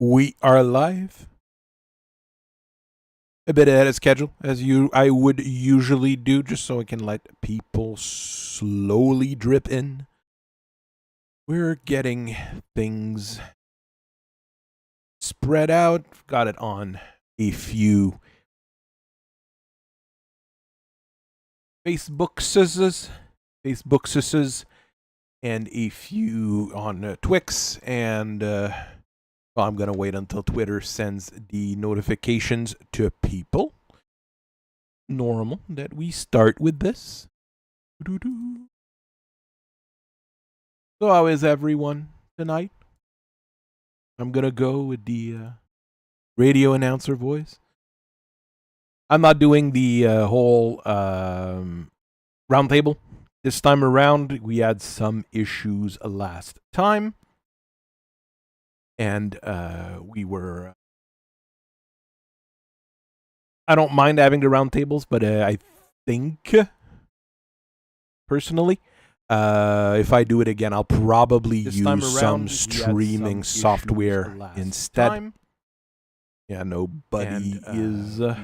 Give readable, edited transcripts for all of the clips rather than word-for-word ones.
We are live. A bit ahead of schedule, as I would usually do, just so I can let people slowly drip in. We're getting things spread out. Got it on a few Facebookses, and a few on Twix, and well, I'm going to wait until Twitter sends the notifications to people. Normal that we start with this. So how is everyone tonight? I'm going to go with the radio announcer voice. I'm not doing the whole roundtable this time around. We had some issues last time. And we were... I don't mind having the roundtables, but I think, personally, if I do it again, I'll probably use some streaming software instead. Yeah, nobody is... I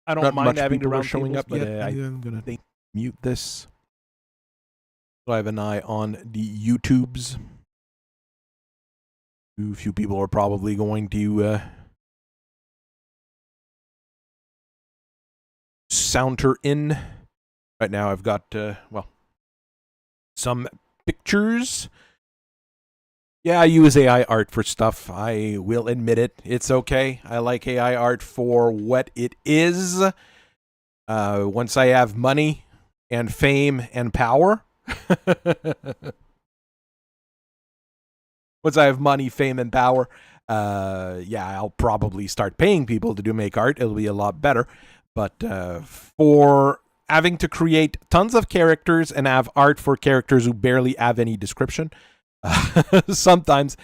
don't mind having the round showing up, but I'm going to mute this. So I have an eye on the YouTubes. A few people are probably going to saunter in. Right now I've got, well, some pictures. Yeah, I use AI art for stuff. I will admit it. It's okay. I like AI art for what it is. Once I have money and fame and power... Once I have money, fame, and power, yeah, I'll probably start paying people to make art. It'll be a lot better. But for having to create tons of characters and have art for characters who barely have any description, sometimes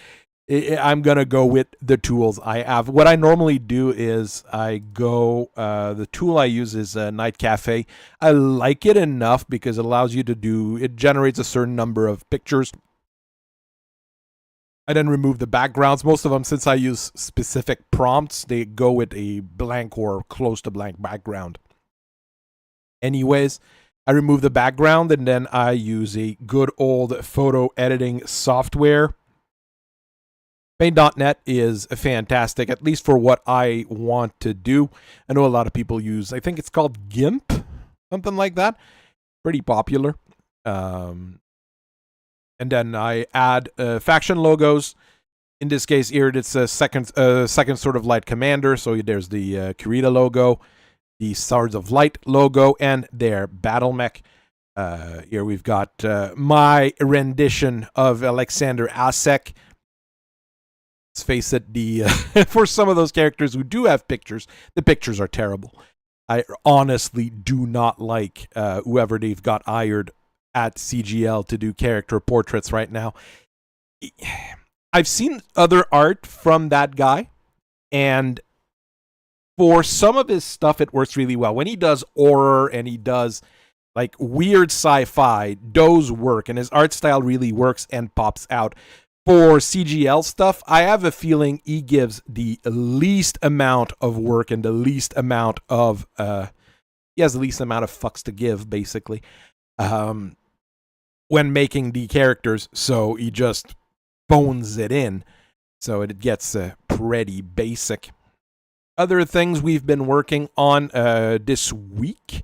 I'm going to go with the tools I have. What I normally do is I go, the tool I use is Night Cafe. I like it enough because it allows you to do, it generates a certain number of pictures. I then remove the backgrounds. Most of them, since I use specific prompts, they go with a blank or close to blank background. Anyways, I remove the background and then I use a good old photo editing software. Paint.net is fantastic, at least for what I want to do. I know a lot of people use, I think it's called GIMP, something like that. Pretty popular. And then I add faction logos. In this case here, it's a second sort of light commander. So there's the Kurita logo, the Swords of Light logo, and their Battletech. Here we've got my rendition of Alexander Asek. Let's face it, the for some of those characters who do have pictures, the pictures are terrible. I honestly do not like whoever they've got hired at CGL to do character portraits right now. I've seen other art from that guy, and for some of his stuff, it works really well. When he does horror and he does like weird sci-fi, those work, and his art style really works and pops out. For CGL stuff, I have a feeling he gives the least amount of work and the least amount of, he has the least amount of fucks to give, basically, when making the characters. So he just phones it in. So it gets pretty basic. Other things we've been working on this week.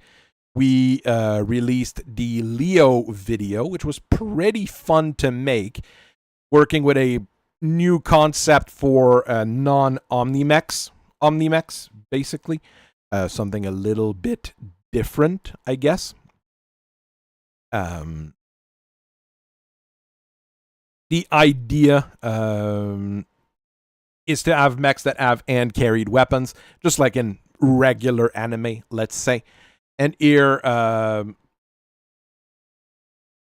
We released the Leo video, which was pretty fun to make. Working with a new concept for non-Omni-Mechs, basically. Something a little bit different, I guess. The idea is to have mechs that have hand-carried weapons, just like in regular anime, let's say. And here,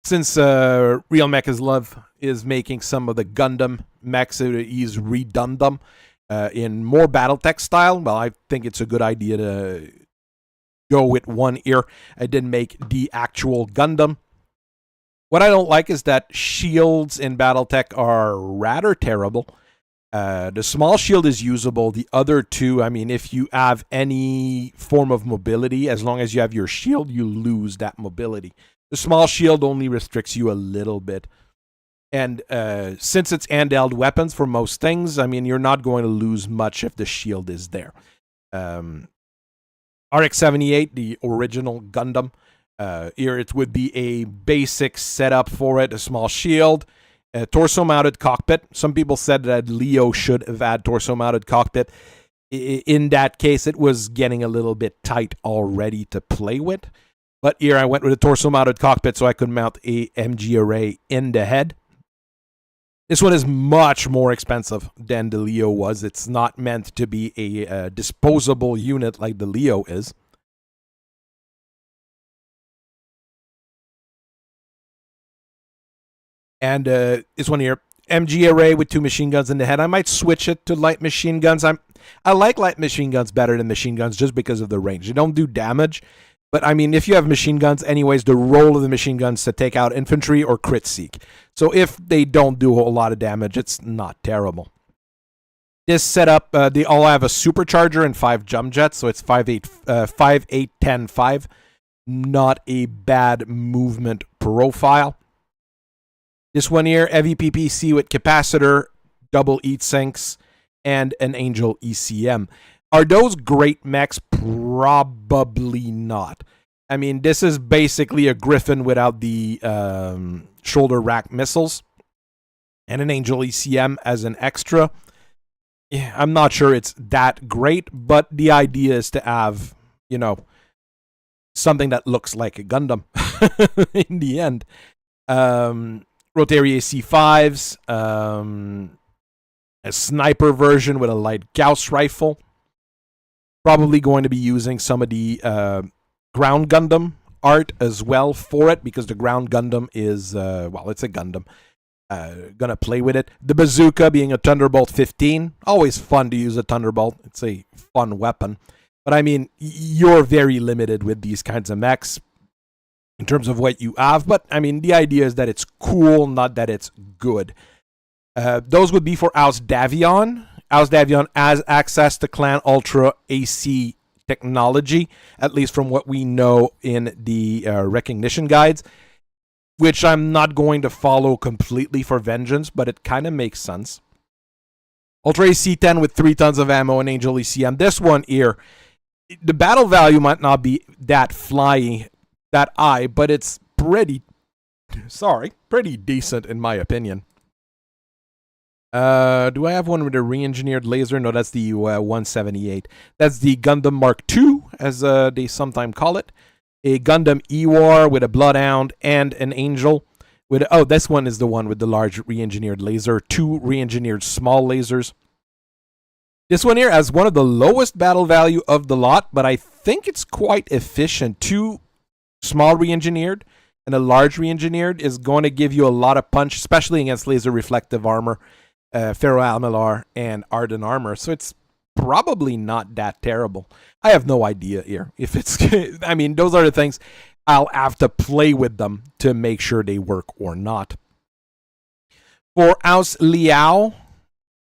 since Real Mech is Love is making some of the Gundam mechs, he's redone them in more Battletech style. Well, I think it's a good idea to go with one ear. I didn't make the actual Gundam What I don't like is that shields in Battletech are rather terrible. The small shield is usable. The other two, I mean, if you have any form of mobility, as long as you have your shield, you lose that mobility. The small shield only restricts you a little bit. And since it's handheld weapons for most things, I mean, you're not going to lose much if the shield is there. RX-78, the original Gundam, here it would be a basic setup for it, a small shield, a torso-mounted cockpit. Some people said that Leo should have had torso-mounted cockpit. In that case, it was getting a little bit tight already to play with. But here I went with a torso-mounted cockpit so I could mount a MG array in the head. This one is much more expensive than the Leo was. It's not meant to be a disposable unit like the Leo is. And this one here, MG array with 2 machine guns in the head. I might switch it to light machine guns. I like light machine guns better than machine guns just because of the range. They don't do damage. But, I mean, if you have machine guns, anyways, the role of the machine guns is to take out infantry or crit seek. So if they don't do a whole lot of damage, it's not terrible. This setup, they all have a supercharger and 5 jump jets, so it's 5, 8, 10, 5. Not a bad movement profile. This one here, heavy PPC with capacitor, double heat sinks, and an Angel ECM. Are those great mechs? Probably not. I mean, this is basically a Griffin without the shoulder rack missiles and an Angel ECM as an extra. Yeah, I'm not sure it's that great, but the idea is to have, you know, something that looks like a Gundam in the end. Rotary C5s, a sniper version with a light Gauss rifle. Probably going to be using some of the ground Gundam art as well for it, because the ground Gundam is, well, it's a Gundam. Gonna play with it. The bazooka being a Thunderbolt 15. Always fun to use a Thunderbolt. It's a fun weapon. But I mean, you're very limited with these kinds of mechs in terms of what you have. But I mean, the idea is that it's cool, not that it's good. Those would be for Davion. Davion has access to Clan Ultra AC technology, at least from what we know in the recognition guides, which I'm not going to follow completely for Vengeance, but it kind of makes sense. Ultra AC-10 with 3 tons of ammo and Angel ECM. This one here, the battle value might not be that flying, that high, but it's pretty decent in my opinion. Do I have one with a re-engineered laser? No, that's the 178. That's the Gundam Mark II, as they sometimes call it. A Gundam E-War with a Bloodhound and an Angel. Oh, this one is the one with the large re-engineered laser. 2 re-engineered small lasers. This one here has one of the lowest battle value of the lot, but I think it's quite efficient. 2 small re-engineered and a large re-engineered is going to give you a lot of punch, especially against laser reflective armor. Ferroalmalar and Arden armor, so it's probably not that terrible. I have no idea here if it's I mean, those are the things I'll have to play with them to make sure they work or not. For Aus Liao,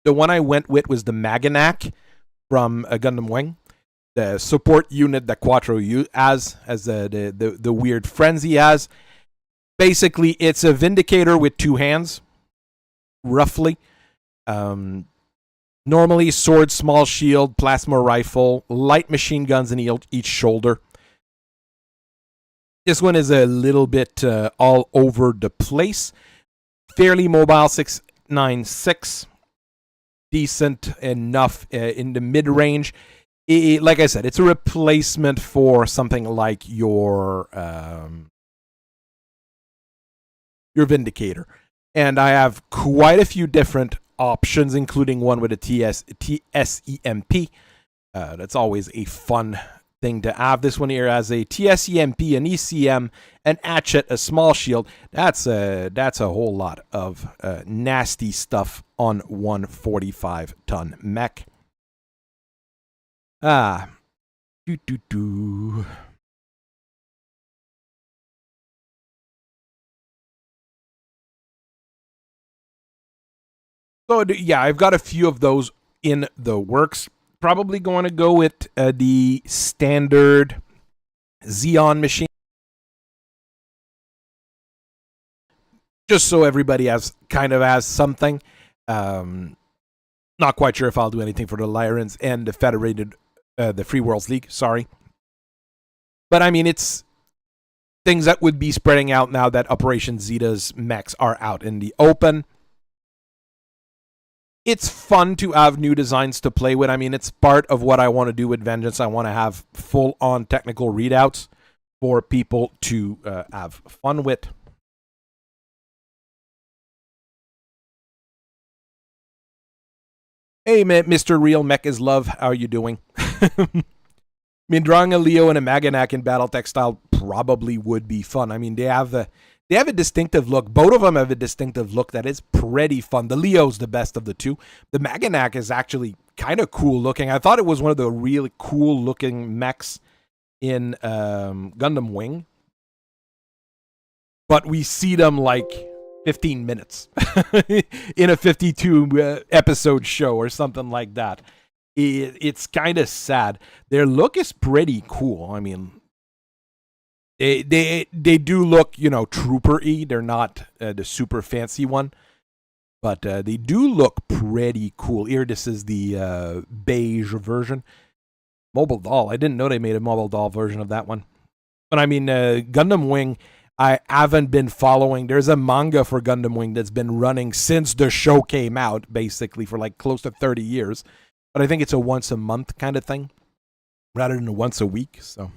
the one I went with was the Maganak from Gundam Wing, the support unit that Quattro has, as the weird friends he has. Basically, it's a Vindicator with 2 hands, roughly. Normally sword, small shield, plasma rifle, light machine guns in each shoulder. This one is a little bit all over the place. Fairly mobile, 696. Decent enough in the mid-range. Like I said, it's a replacement for something like your Vindicator. And I have quite a few different options, including one with a TSEMP. That's always a fun thing to have. This one here has a TSEMP, an ECM, an hatchet, a small shield. That's a whole lot of nasty stuff on one 45-ton mech. So yeah, I've got a few of those in the works. Probably going to go with the standard Xeon machine, just so everybody has something. Not quite sure if I'll do anything for the Lyrans and the Federated, the Free Worlds League. Sorry, but I mean it's things that would be spreading out now that Operation Zeta's mechs are out in the open. It's fun to have new designs to play with. I mean, it's part of what I want to do with Vengeance. I want to have full-on technical readouts for people to have fun with. Hey, Mr. Real Mech is Love. How are you doing? I mean, drawing a Leo and a Maganak in Battletech style probably would be fun. I mean, they have a distinctive look. Both of them have a distinctive look that is pretty fun. The Leo's the best of the two. The Maganak is actually kind of cool looking. I thought it was one of the really cool looking mechs in Gundam Wing. But we see them like 15 minutes in a 52 episode show or something like that. It's kind of sad. Their look is pretty cool. I mean, they do look, trooper-y. They're not the super fancy one, but they do look pretty cool. Here, this is the beige version. Mobile doll. I didn't know they made a mobile doll version of that one. But I mean, Gundam Wing, I haven't been following. There's a manga for Gundam Wing that's been running since the show came out, basically, for like close to 30 years. But I think it's a once a month kind of thing, rather than a once a week, so.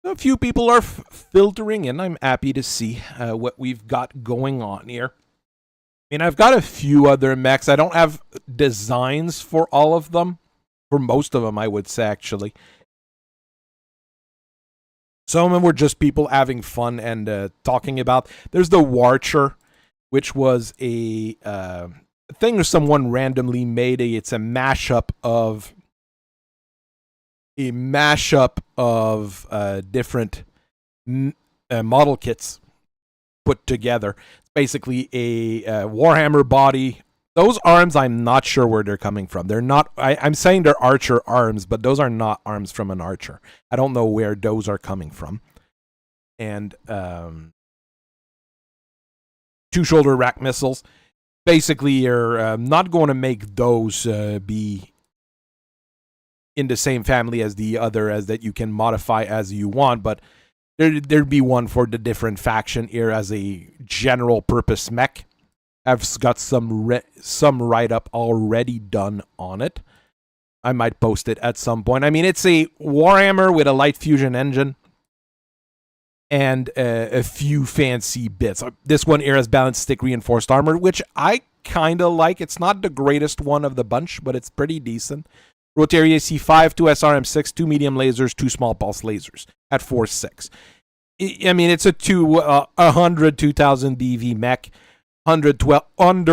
A few people are filtering in. I'm happy to see what we've got going on here. I mean, I've got a few other mechs. I don't have designs for all of them. For most of them, I would say, actually. Some of them were just people having fun and talking about. There's the Watcher, which was a thing that someone randomly made. It's a mashup of different model kits put together. It's basically a Warhammer body. Those arms, I'm not sure where they're coming from. They're not. I'm saying they're archer arms, but those are not arms from an archer. I don't know where those are coming from. And two shoulder rack missiles. Basically, you're not going to make those be in the same family as the other, as that you can modify as you want, but there'd be one for the different faction here as a general purpose mech. I've got some write-up already done on it. I might post it at some point. I mean, it's a Warhammer with a light fusion engine and a few fancy bits. This one here has balanced stick reinforced armor, which I kind of like. It's not the greatest one of the bunch, but it's pretty decent. Rotary AC5, 2 SRM6, 2 medium lasers, 2 small pulse lasers at 4.6. I mean, it's a 2,000 BV mech, under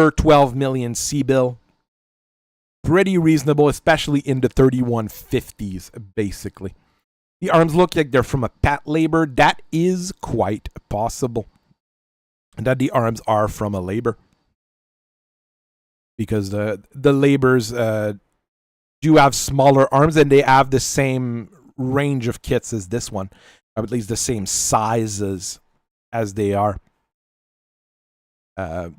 12 million C-bill. Pretty reasonable, especially in the 3150s, basically. The arms look like they're from a Pat Labor. That is quite possible. That the arms are from a Labor. Because the Labors do have smaller arms, and they have the same range of kits as this one. Or at least the same sizes as they are.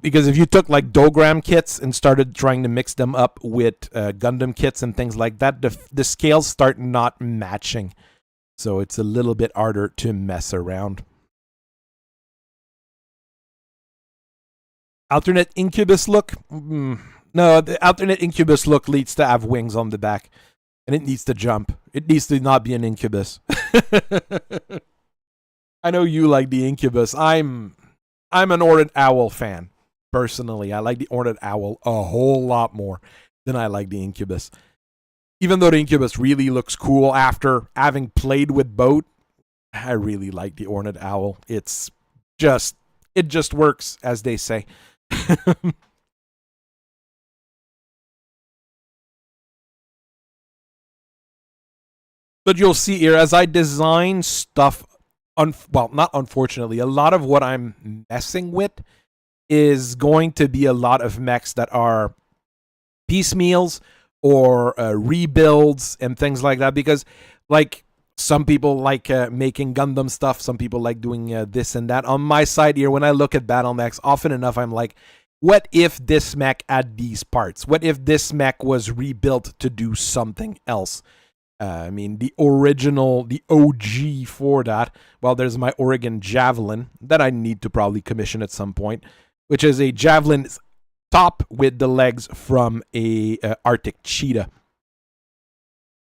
Because if you took like Dogram kits and started trying to mix them up with Gundam kits and things like that, the scales start not matching. So it's a little bit harder to mess around. Alternate Incubus look? No, the alternate Incubus look needs to have wings on the back. And it needs to jump. It needs to not be an Incubus. I know you like the Incubus. I'm an Horned Owl fan, personally. I like the Horned Owl a whole lot more than I like the Incubus. Even though the Incubus really looks cool after having played with both, I really like the Horned Owl. It just works, as they say. But you'll see here, as I design stuff, well, not unfortunately, a lot of what I'm messing with is going to be a lot of mechs that are piecemeals or rebuilds and things like that, because like some people like making Gundam stuff, some people like doing this and that. On my side here, when I look at battle mechs, often enough I'm like, what if this mech had these parts? What if this mech was rebuilt to do something else? I mean, the original, the OG for that, well, there's my Oregon Javelin that I need to probably commission at some point, which is a Javelin top with the legs from a Arctic Cheetah,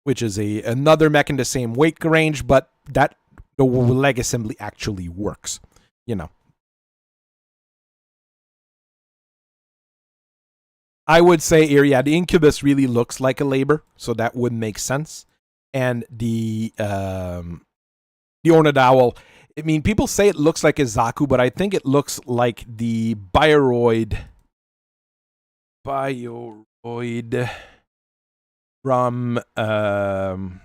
which is another mech in the same weight range, but that the leg assembly actually works, you know. I would say here, yeah, the Incubus really looks like a Labor, so that would make sense. And the Ornid Owl, I mean, people say it looks like a Zaku, but I think it looks like the Bioroid from kind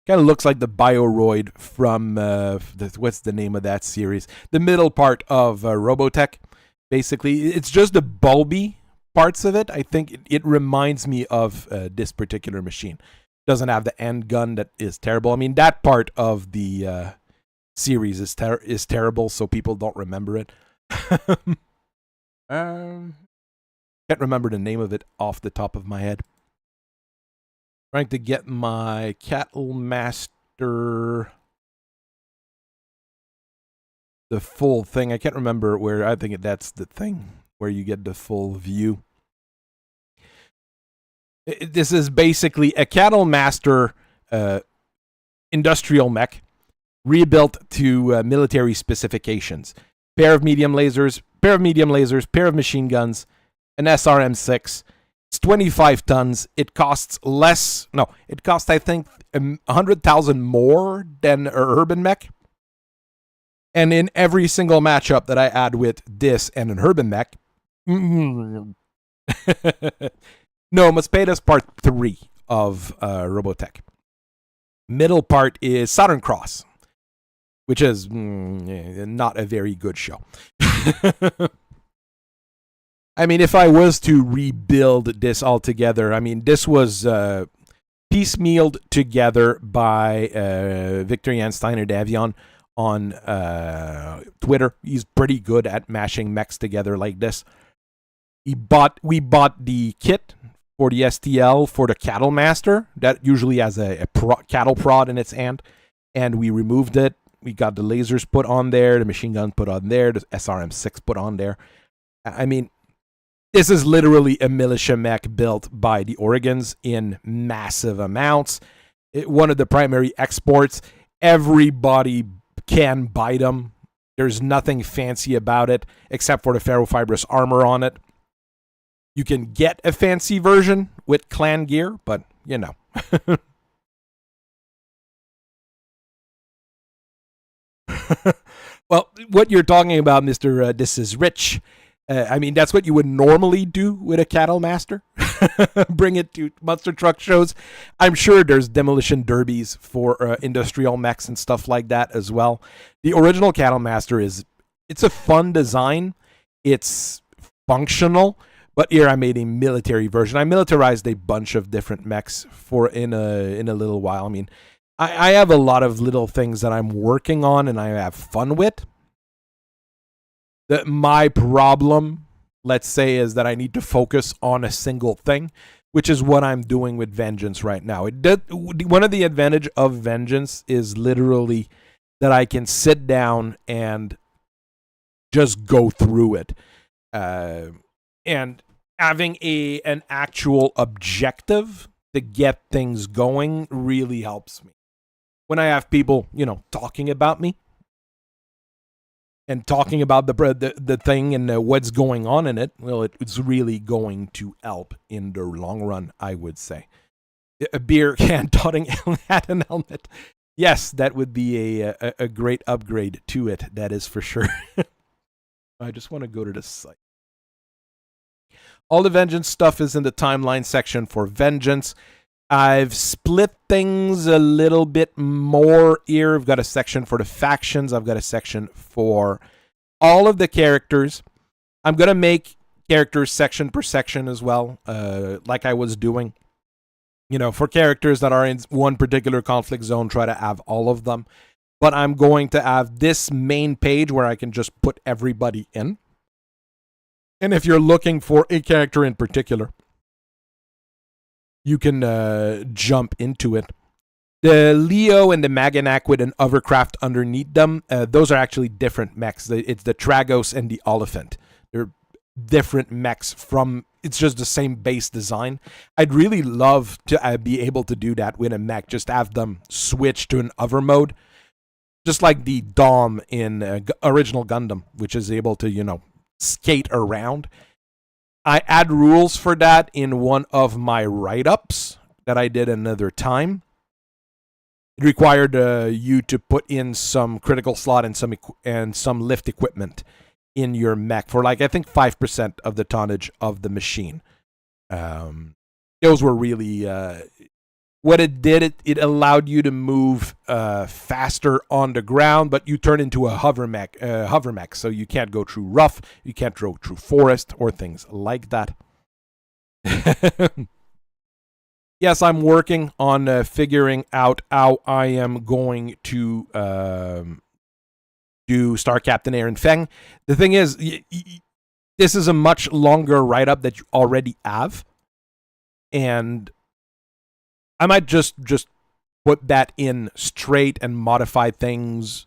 of looks like the Bioroid from what's the name of that series? The middle part of Robotech. Basically, it's just the bulby parts of it. I think it reminds me of this particular machine. Doesn't have the end gun that is terrible. I mean, that part of the series is terrible, so people don't remember it. Can't remember the name of it off the top of my head. Trying to get my Cattle Master, the full thing. I can't remember where. I think that's the thing where you get the full view. This is basically a Cattle Master industrial mech rebuilt to military specifications. Pair of medium lasers, pair of machine guns, an SRM-6. It's 25 tons. It costs less. No, it costs, I think, 100,000 more than an urban mech. And in every single matchup that I add with this and an urban mech, no, Mospeda's part 3 of Robotech. Middle part is Southern Cross, which is not a very good show. I mean, if I was to rebuild this altogether, I mean, this was piecemealed together by Victor Jansteiner Davion on Twitter. He's pretty good at mashing mechs together like this. We bought the kit for the STL for the Cattle Master that usually has a cattle prod in its hand, and we removed it. We got the lasers put on there, the machine gun put on there, the SRM-6 put on there. I mean, this is literally a militia mech built by the Oregons in massive amounts. One of the primary exports. Everybody can buy them. There's nothing fancy about it except for the ferrofibrous armor on it. You can get a fancy version with clan gear, but you know. Well, what you're talking about, Mr. This is Rich, I mean, that's what you would normally do with a Cattle Master. Bring it to monster truck shows. I'm sure there's demolition derbies for industrial mechs and stuff like that as well. The original Cattle Master it's a fun design. It's functional. But here I made a military version. I militarized a bunch of different mechs for in a little while. I mean, I have a lot of little things that I'm working on and I have fun with. My problem, let's say, is that I need to focus on a single thing, which is what I'm doing with Vengeance right now. One of the advantage of Vengeance is literally that I can sit down and just go through it. And having an actual objective to get things going really helps me. When I have people, talking about me and talking about the thing and what's going on in it, well, it's really going to help in the long run, I would say. A beer can toting hat and helmet. Yes, that would be a great upgrade to it. That is for sure. I just want to go to the site. All the Vengeance stuff is in the timeline section for Vengeance. I've split things a little bit more here. I've got a section for the factions. I've got a section for all of the characters. I'm going to make characters section per section as well, like I was doing. You know, for characters that are in one particular conflict zone, try to have all of them. But I'm going to have this main page where I can just put everybody in. And if you're looking for a character in particular, you can jump into it. The Leo and the Maganac with an Overcraft underneath them, those are actually different mechs. It's the Tragos and the Oliphant. They're different mechs from, it's just the same base design. I'd really love to be able to do that with a mech, just have them switch to an hover mode, just like the Dom in original Gundam, which is able to, you know, skate around. I add rules for that in one of my write-ups that I did another time. It required you to put in some critical slot and some lift equipment in your mech for, like, I think 5% of the tonnage of the machine. Those were really what it did. It allowed you to move faster on the ground, but you turn into a hover mech, so you can't go through rough, you can't go through forest or things like that. Yes, I'm working on figuring out how I am going to do Star Captain Aaron Feng. The thing is, this is a much longer write-up that you already have, and I might just put that in straight and modify things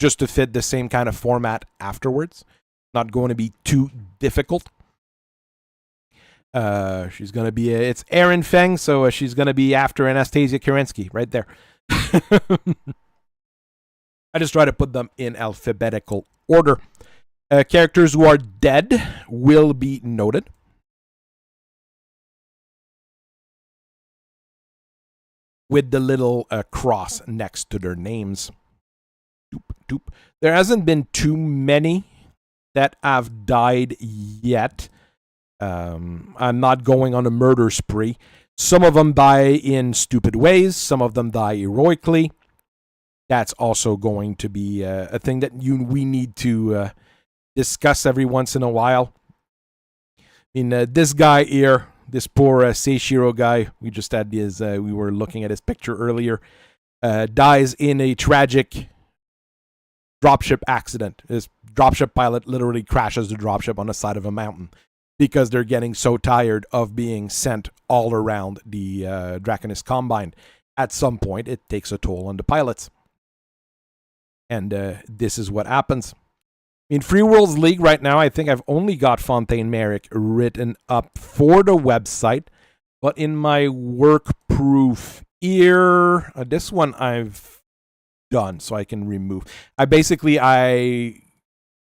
just to fit the same kind of format afterwards. Not going to be too difficult. She's going to be, it's Aaron Feng, so she's going to be after Anastasia Kerensky, right there. I just try to put them in alphabetical order. Characters who are dead will be noted. With the little cross next to their names. Doop, doop. There hasn't been too many that have died yet. I'm not going on a murder spree. Some of them die in stupid ways. Some of them die heroically. That's also going to be a thing that we need to discuss every once in a while. I mean, this guy here, this poor Seishiro guy, we just had his, we were looking at his picture earlier, dies in a tragic dropship accident. His dropship pilot literally crashes the dropship on the side of a mountain because they're getting so tired of being sent all around the Draconis Combine. At some point, it takes a toll on the pilots. And this is what happens. In Free Worlds League right now, I think I've only got Fontaine Merrick written up for the website. But in my work proof here, this one I've done, so I can remove. I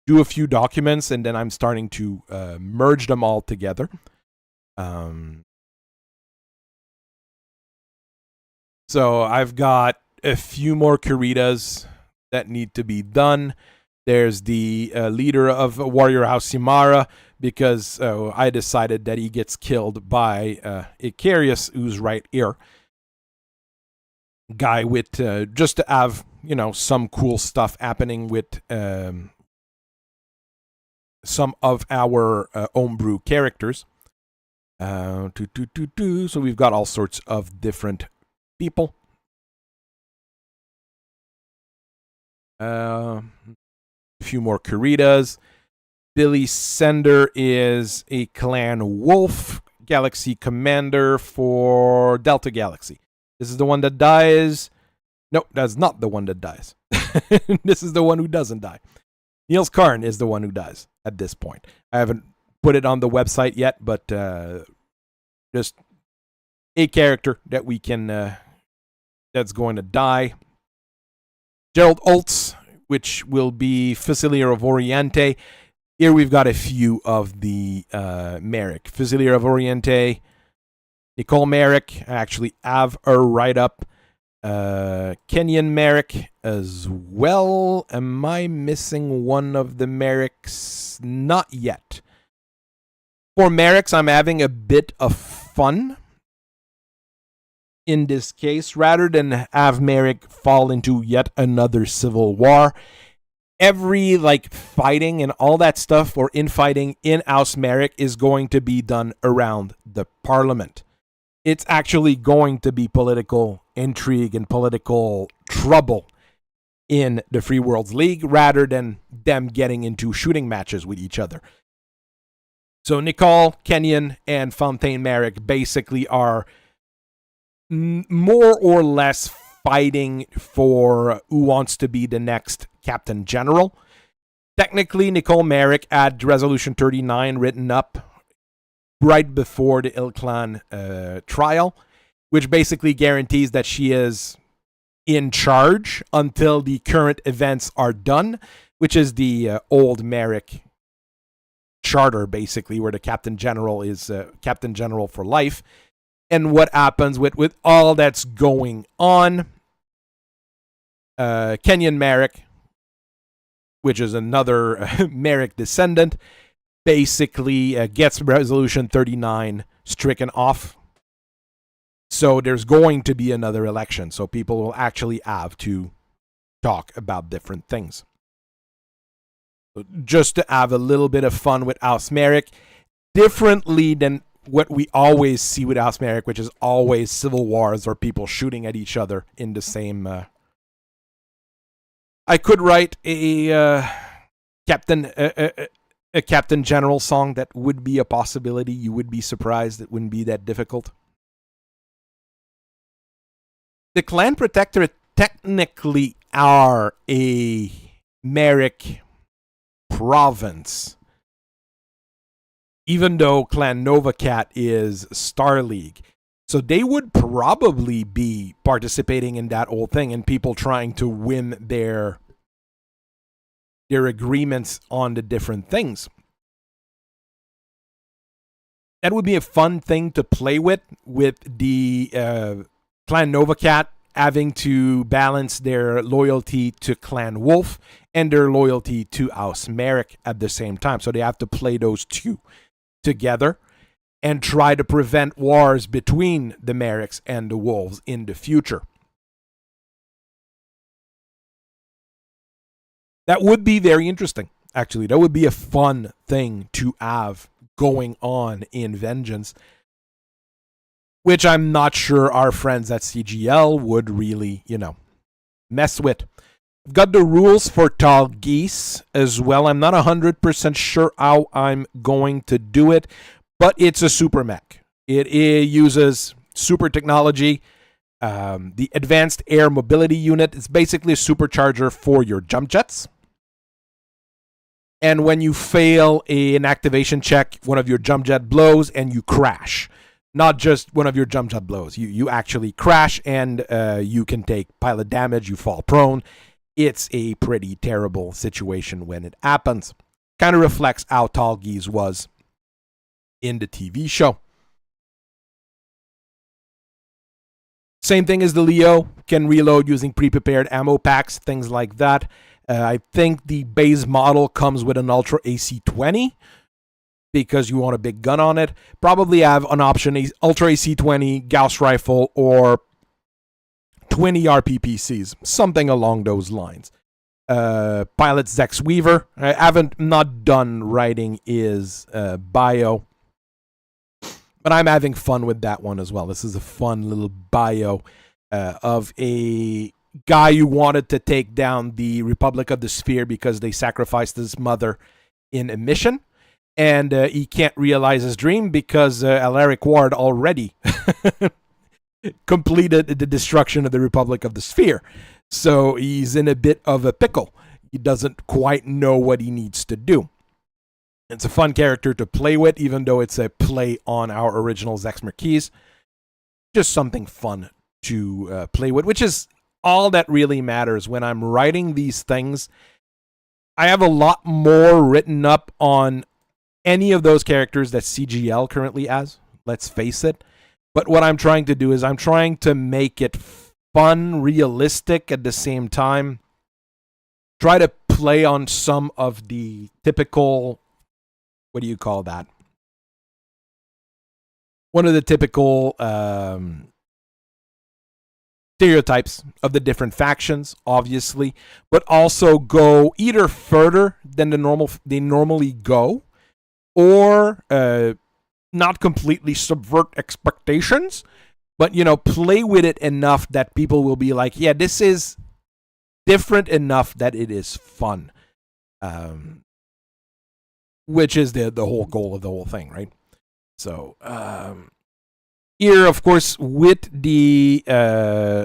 do a few documents, and then I'm starting to merge them all together. So I've got a few more Kuritas that need to be done. There's the leader of Warrior House Simara, because I decided that he gets killed by Icarius, who's right here. Guy with, just to have, you know, some cool stuff happening with some of our homebrew characters. So we've got all sorts of different people. A few more Kuritas. Billy Sender is a Clan Wolf Galaxy Commander for Delta Galaxy. This is the one that dies. No, that's not the one that dies. This is the one who doesn't die. Niels Karn is the one who dies at this point. I haven't put it on the website yet, but just a character that we can that's going to die. Gerald Oltz, which will be Fusilier of Oriente. Here we've got a few of the Merrick. Fusilier of Oriente, Nicole Merrick. I actually have a write-up. Kenyan Merrick as well. Am I missing one of the Merricks? Not yet. For Merricks, I'm having a bit of fun in this case. Rather than have Merrick fall into yet another civil war every like fighting and all that stuff or infighting in Ausmeric is going to be done around the Parliament. It's actually going to be political intrigue and political trouble in the Free Worlds League rather than them getting into shooting matches with each other. So Nicole, Kenyon, and Fontaine Merrick basically are more or less fighting for who wants to be the next Captain General. Technically, Nicole Merrick had Resolution 39 written up right before the ilClan trial, which basically guarantees that she is in charge until the current events are done, which is the old Merrick charter, basically, where the Captain General is Captain General for life. And what happens with all that's going on, Kenyon Merrick, which is another Merrick descendant, basically gets Resolution 39 stricken off. So there's going to be another election. So people will actually have to talk about different things. Just to have a little bit of fun with Ausmeric, differently than what we always see with Ausmeric, which is always civil wars or people shooting at each other in the same... I could write a Captain General song. That would be a possibility. You would be surprised. It wouldn't be that difficult. The Clan Protectorate technically are a Merrick province, even though Clan Novacat is Star League. So they would probably be participating in that whole thing and people trying to win their agreements on the different things. That would be a fun thing to play with the Clan Novacat having to balance their loyalty to Clan Wolf and their loyalty to Ausmeric at the same time. So they have to play those two together and try to prevent wars between the Merricks and the Wolves in the future. That would be very interesting, actually. That would be a fun thing to have going on in Vengeance, which I'm not sure our friends at CGL would really, mess with. I've got the rules for Tall Geese as well. I'm not 100% sure how I'm going to do it, but it's a super mech. It uses super technology. The Advanced Air Mobility Unit is basically a supercharger for your jump jets. And when you fail an activation check, one of your jump jet blows and you crash. Not just one of your jump jet blows. You actually crash and you can take pilot damage. You fall prone. It's a pretty terrible situation when it happens. Kind of reflects how Tall Geese was in the TV show. Same thing as the Leo. Can reload using pre-prepared ammo packs, things like that. I think the base model comes with an Ultra AC-20 because you want a big gun on it. Probably have an option, Ultra AC-20, Gauss Rifle, or 20 RPPCs, something along those lines. Pilot Zex Weaver. I haven't not done writing his bio, but I'm having fun with that one as well. This is a fun little bio of a guy who wanted to take down the Republic of the Sphere because they sacrificed his mother in a mission. And he can't realize his dream because Alaric Ward already completed the destruction of the Republic of the Sphere. So he's in a bit of a pickle. He doesn't quite know what he needs to do. It's a fun character to play with, even though it's a play on our original Zex Marquise. Just something fun to play with, which is all that really matters when I'm writing these things. I have a lot more written up on any of those characters that CGL currently has, let's face it. But what I'm trying to do is I'm trying to make it fun, realistic at the same time. Try to play on some of the typical, what do you call that? One of the typical stereotypes of the different factions, obviously, but also go either further than they normally go, or not completely subvert expectations, but play with it enough that people will be like, yeah, this is different enough that it is fun, which is the whole goal of the whole thing, right? So here, of course, with the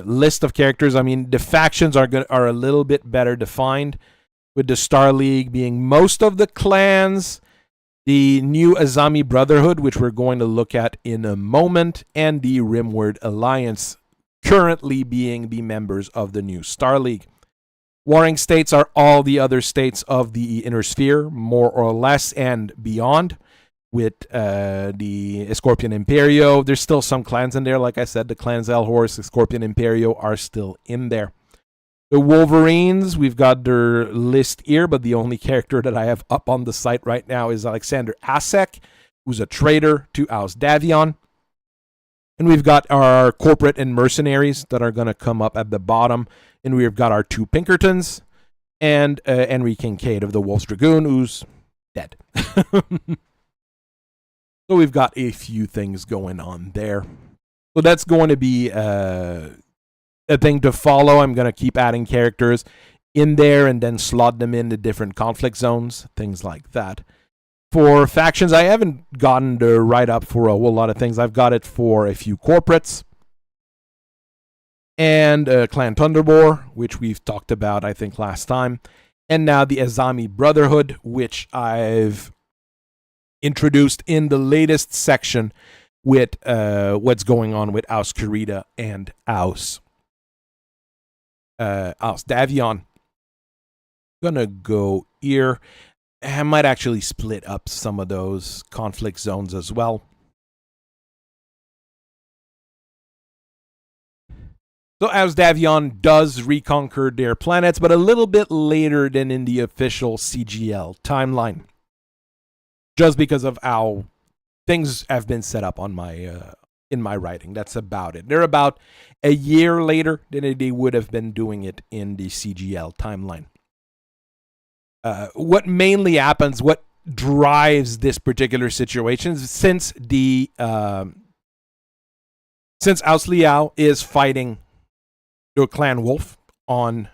list of characters, I mean, the factions are a little bit better defined, with the Star League being most of the clans, the new Azami Brotherhood, which we're going to look at in a moment, and the Rimward Alliance currently being the members of the new Star League. Warring states are all the other states of the Inner Sphere, more or less, and beyond. With the Scorpion Imperio, there's still some clans in there. Like I said, the clans El Horse, Scorpion Imperio are still in there. The Wolverines, we've got their list here, but the only character that I have up on the site right now is Alexander Asek, who's a traitor to Davion. And we've got our corporate and mercenaries that are going to come up at the bottom. And we've got our 2 Pinkertons and Henry Kincaid of the Wolf's Dragoon, who's dead. So we've got a few things going on there. So that's going to be a thing to follow. I'm going to keep adding characters in there and then slot them into different conflict zones, things like that. For factions, I haven't gotten the write-up for a whole lot of things. I've got it for a few corporates. And Clan Thunderbore, which we've talked about, I think, last time. And now the Azami Brotherhood, which I've introduced in the latest section with what's going on with Aus Kurita and Aus Davion. Gonna go here. I might actually split up some of those conflict zones as well. So Aus Davion does reconquer their planets, but a little bit later than in the official CGL timeline. Just because of how things have been set up on my in my writing. That's about it. They're about a year later than they would have been doing it in the CGL timeline. What mainly happens, what drives this particular situation, since Aus Liao is fighting the Clan Wolf on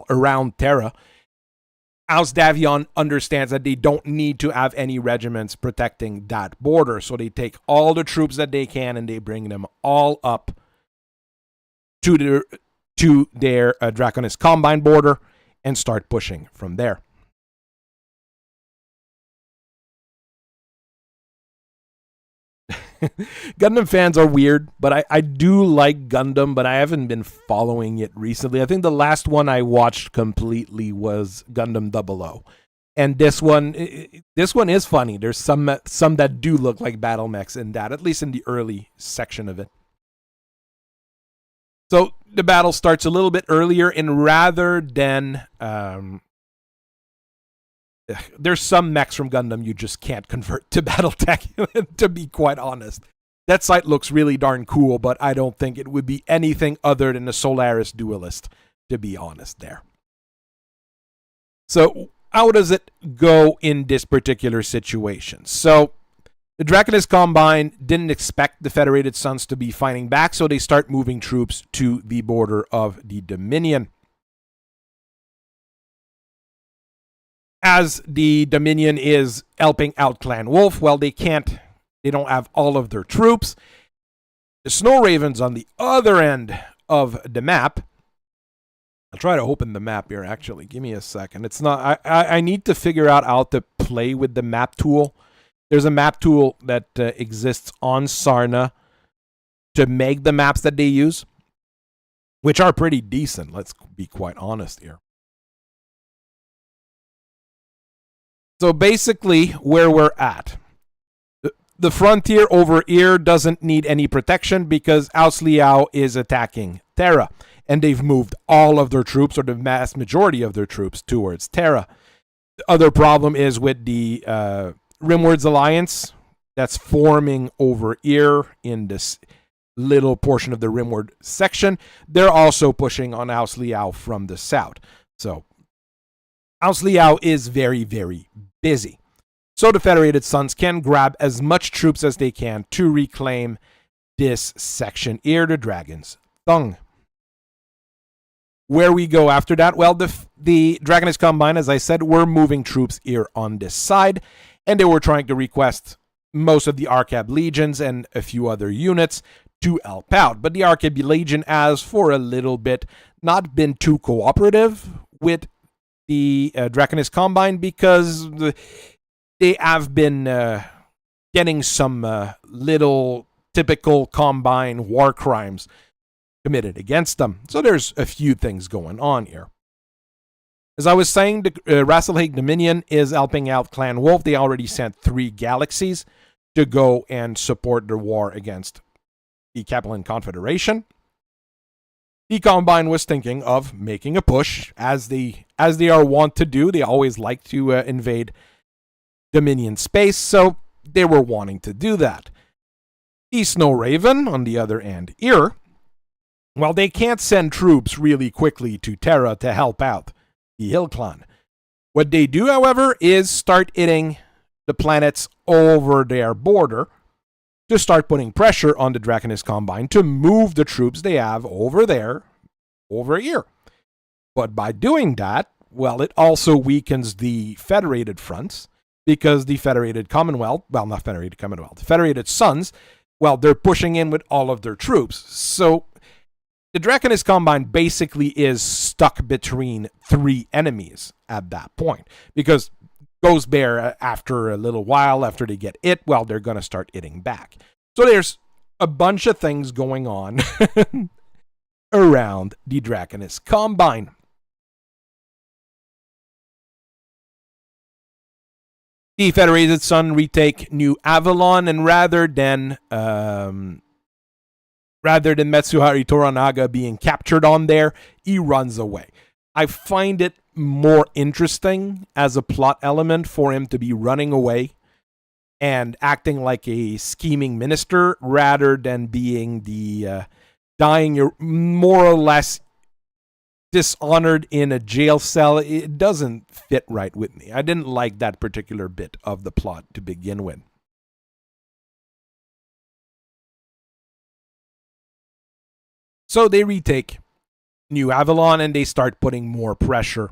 around Terra, Aus Davion understands that they don't need to have any regiments protecting that border, so they take all the troops that they can and they bring them all up to their Draconis Combine border and start pushing from there. Gundam fans are weird, but I do like Gundam, but I haven't been following it recently. I think the last one I watched completely was Gundam 00. And this one is funny. There's some that do look like battle mechs in that, at least in the early section of it. So the battle starts a little bit earlier, and rather than there's some mechs from Gundam you just can't convert to Battletech, to be quite honest. That site looks really darn cool, but I don't think it would be anything other than a Solaris Duelist, to be honest there. So how does it go in this particular situation? So the Draconis Combine didn't expect the Federated Suns to be fighting back, so they start moving troops to the border of the Dominion. As the Dominion is helping out Clan Wolf, well, they don't have all of their troops. The Snow Ravens on the other end of the map. I'll try to open the map here, actually. Give me a second. It's not. I need to figure out how to play with the map tool. There's a map tool that exists on Sarna to make the maps that they use, which are pretty decent. Let's be quite honest here. So basically, where we're at, the frontier over here doesn't need any protection because Aus Liao is attacking Terra, and they've moved all of their troops, or the vast majority of their troops, towards Terra. The other problem is with the Rimward's Alliance that's forming over here in this little portion of the rimward section. They're also pushing on ilClan from the south. So ilClan is very, very busy. So the Federated Suns can grab as much troops as they can to reclaim this section here, the Dragon's Tongue. Where we go after that? Well, the Draconis Combine, as I said, were moving troops here on this side, and they were trying to request most of the Arcab Legions and a few other units to help out. But the Arcab Legion has, for a little bit, not been too cooperative with the Draconis Combine because they have been getting some little typical Combine war crimes committed against them. So there's a few things going on here. As I was saying, the Rasalhague Dominion is helping out Clan Wolf. They already sent 3 galaxies to go and support the war against the Capellan Confederation. The Combine was thinking of making a push, as they are wont to do. They always like to invade Dominion space, so they were wanting to do that. The Snow Raven, on the other hand here, well, they can't send troops really quickly to Terra to help out the ilClan. What they do, however, is start hitting the planets over their border to start putting pressure on the Draconis Combine to move the troops they have over there, over here. But by doing that, well, it also weakens the Federated fronts, because the Federated Commonwealth, well, not Federated Commonwealth, the Federated Suns, well, they're pushing in with all of their troops. So the Draconis Combine basically is stuck between 3 enemies at that point. Because Ghost Bear, after a little while, after they get hit, well, they're going to start hitting back. So there's a bunch of things going on around the Draconis Combine. The Federated Sun retake New Avalon, and rather than Metsuhari Toranaga being captured on there, he runs away. I find it more interesting as a plot element for him to be running away and acting like a scheming minister rather than being the dying, more or less dishonored in a jail cell. It doesn't fit right with me. I didn't like that particular bit of the plot to begin with. So they retake New Avalon and they start putting more pressure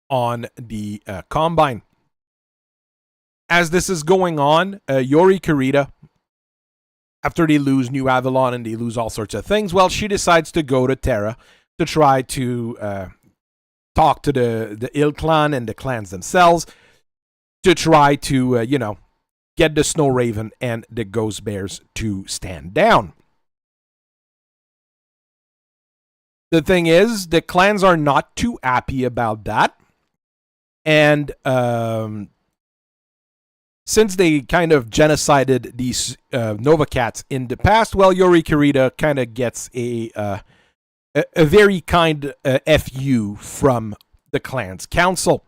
on the Combine. As this is going on, Yori Kurita, after they lose New Avalon and they lose all sorts of things, well, she decides to go to Terra to try to talk to the ilClan and the clans themselves to try to, get the Snow Raven and the Ghost Bears to stand down. The thing is, the clans are not too happy about that. And since they kind of genocided these Nova Cats in the past, well, Yori Kurita kind of gets a very kind FU from the clan's council.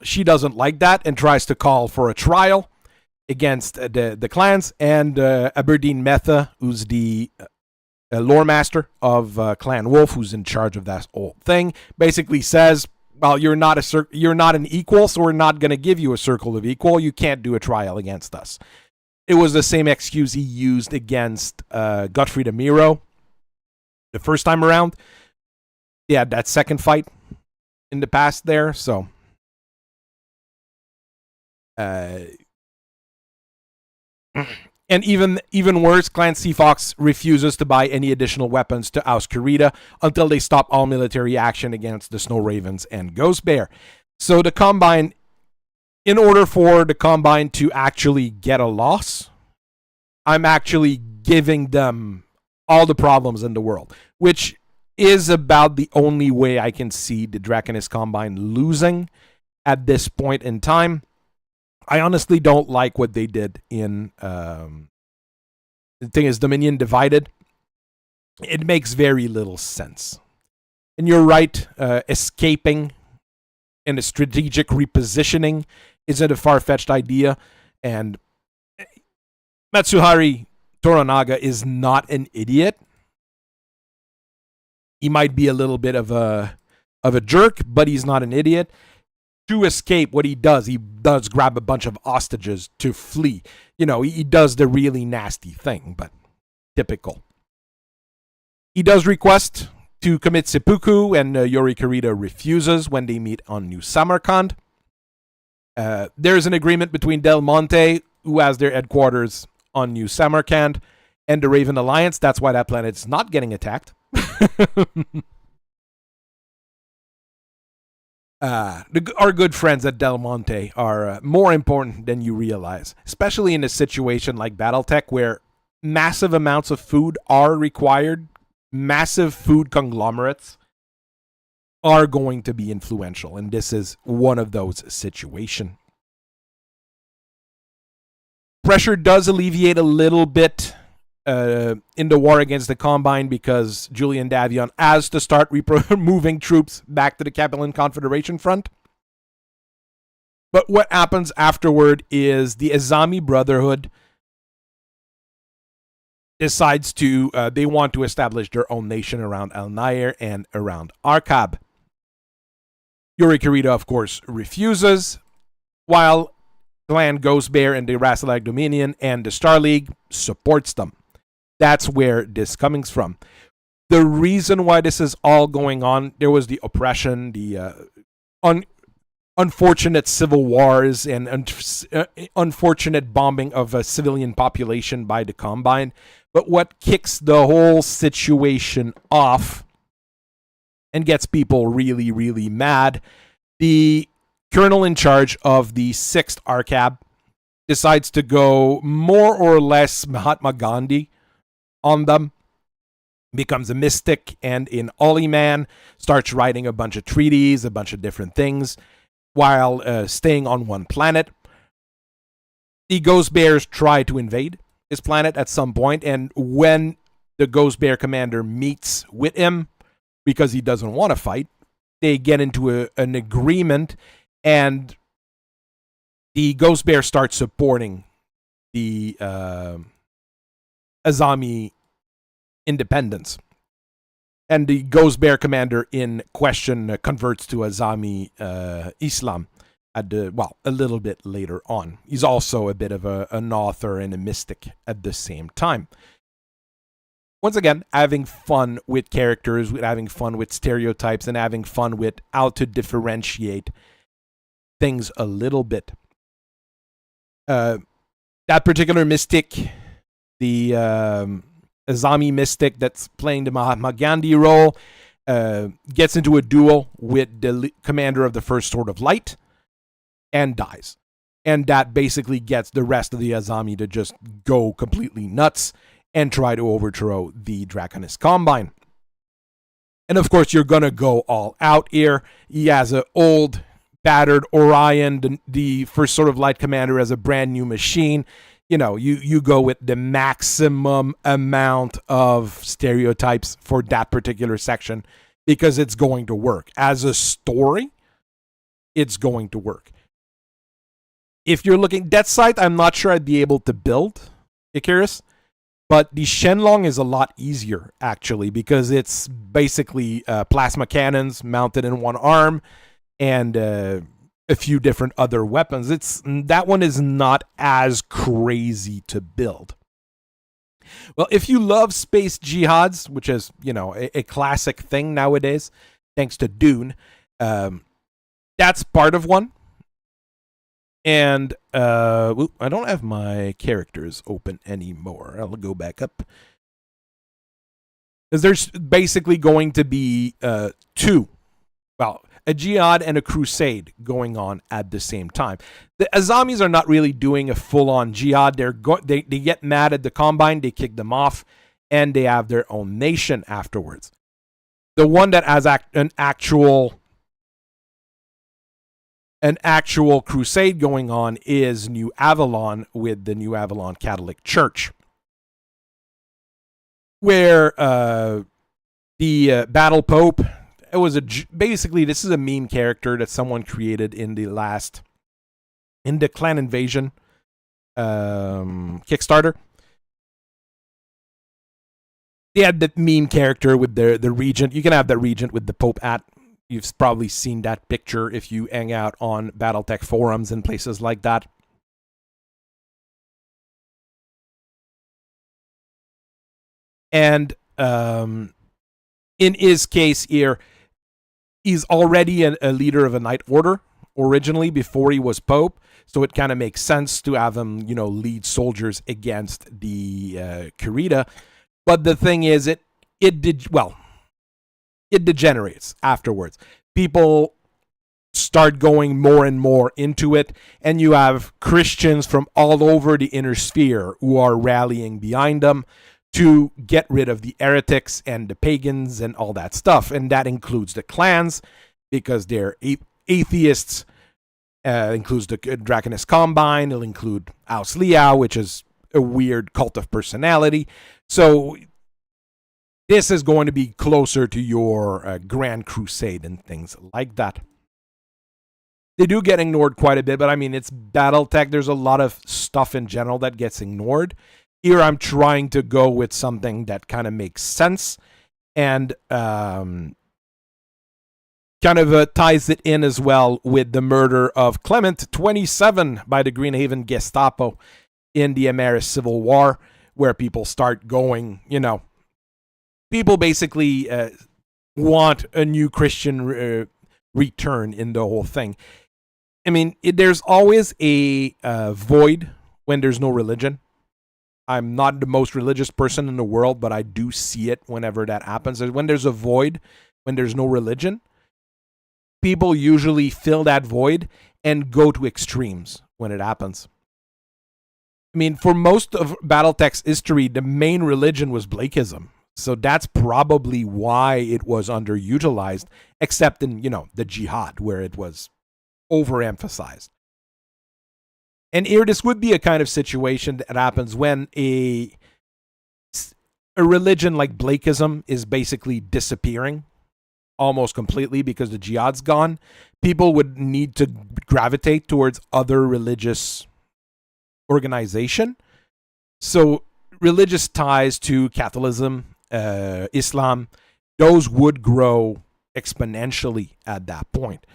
She doesn't like that and tries to call for a trial against the clans. And Aberdeen Metha, who's the lore master of Clan Wolf, who's in charge of that whole thing, basically says, well, you're not an equal, so we're not going to give you a circle of equal. You can't do a trial against us. It was the same excuse he used against Gottfried Amiro the first time around. Yeah, that second fight in the past there. So, and even worse, Clan Seafox refuses to buy any additional weapons to oust Kurita until they stop all military action against the Snow Ravens and Ghost Bear. So the Combine, in order for the Combine to actually get a loss, I'm actually giving them all the problems in the world, which is about the only way I can see the Draconis Combine losing at this point in time. I honestly don't like what they did in the thing is Dominion Divided. It makes very little sense. And you're right, escaping and a strategic repositioning isn't a far-fetched idea. And Matsuhari Toranaga is not an idiot. He might be a little bit of a jerk, but he's not an idiot. To escape, what he does grab a bunch of hostages to flee. You know, he does the really nasty thing, but typical. He does request to commit seppuku, and Yorikarita refuses when they meet on New Samarkand. There's an agreement between Del Monte, who has their headquarters on New Samarkand, and the Raven Alliance. That's why that planet's not getting attacked. Our good friends at Del Monte are more important than you realize, especially in a situation like Battletech where massive amounts of food are required. Massive food conglomerates are going to be influential, and this is one of those situations. Pressure does alleviate a little bit in the war against the Combine because Julian Davion has to start moving troops back to the Capellan Confederation front. But what happens afterward is the Azami Brotherhood decides to, they want to establish their own nation around Al Nair and around Arkab. Yorikarita, of course, refuses, while Clan Ghost Bear and the Rasalhague Dominion and the Star League supports them. That's where this comes from. The reason why this is all going on, there was the oppression, the unfortunate civil wars, and unfortunate bombing of a civilian population by the Combine. But what kicks the whole situation off and gets people really, really mad, the colonel in charge of the 6th Arkab decides to go more or less Mahatma Gandhi on them, becomes a mystic, and in Ollie-Man starts writing a bunch of treaties, a bunch of different things, while staying on one planet. The Ghost Bears try to invade his planet at some point, and when the Ghost Bear commander meets with him, because he doesn't want to fight, they get into an agreement, and the Ghost Bear starts supporting the Azami independence. And the Ghost Bear commander in question converts to Azami Islam a little bit later on. He's also a bit of an author and a mystic at the same time. Once again, having fun with characters, having fun with stereotypes, and having fun with how to differentiate things a little bit. That particular mystic, the Azami mystic that's playing the Mahatma Gandhi role, gets into a duel with the commander of the First Sword of Light and dies. And that basically gets the rest of the Azami to just go completely nuts and try to overthrow the Draconis Combine. And of course, you're going to go all out here. He has an old, battered Orion, the First Sword of Light commander, as a brand new machine. You know, you go with the maximum amount of stereotypes for that particular section because it's going to work. As a story, it's going to work. If you're looking Death Sight, I'm not sure I'd be able to build Icarus, but the Shenlong is a lot easier, actually, because it's basically plasma cannons mounted in one arm and a few different other weapons. That one is not as crazy to build. Well, if you love space jihads, which is, you know, a classic thing nowadays, thanks to Dune, that's part of one. And I don't have my characters open anymore. I'll go back up. Because there's basically going to be two. Well, a jihad and a crusade going on at the same time. The Azamis are not really doing a full-on jihad. They get mad at the Combine, they kick them off, and they have their own nation afterwards. The one that has an actual crusade going on is New Avalon with the New Avalon Catholic Church, where the Battle Pope, it was basically, this is a meme character that someone created in the Clan Invasion Kickstarter. They had the meme character with the regent. You can have the regent with the Pope at. You've probably seen that picture if you hang out on Battletech forums and places like that. And in his case here, he's already a leader of a Knight Order originally before he was Pope. So it kind of makes sense to have him, lead soldiers against the Kurita. But the thing is, it degenerates afterwards. People start going more and more into it, and you have Christians from all over the inner sphere who are rallying behind them to get rid of the heretics and the pagans and all that stuff. And that includes the clans, because they're atheists. Includes the Draconis Combine. It'll include House Liao, which is a weird cult of personality. So this is going to be closer to your Grand Crusade and things like that. They do get ignored quite a bit, but I mean, it's Battletech. There's a lot of stuff in general that gets ignored. Here I'm trying to go with something that kind of makes sense and kind of ties it in as well with the murder of Clement 27 by the Greenhaven Gestapo in the Amaris Civil War, where people start going, people basically want a new Christian return in the whole thing. I mean, there's always a void when there's no religion. I'm not the most religious person in the world, but I do see it whenever that happens. When there's a void, when there's no religion, people usually fill that void and go to extremes when it happens. I mean, for most of Battletech's history, the main religion was Blakeism. So that's probably why it was underutilized, except in, the jihad, where it was overemphasized. And here, this would be a kind of situation that happens when a religion like Blakeism is basically disappearing almost completely because the jihad's gone. People would need to gravitate towards other religious organization. So religious ties to Catholicism, Islam, those would grow exponentially at that point.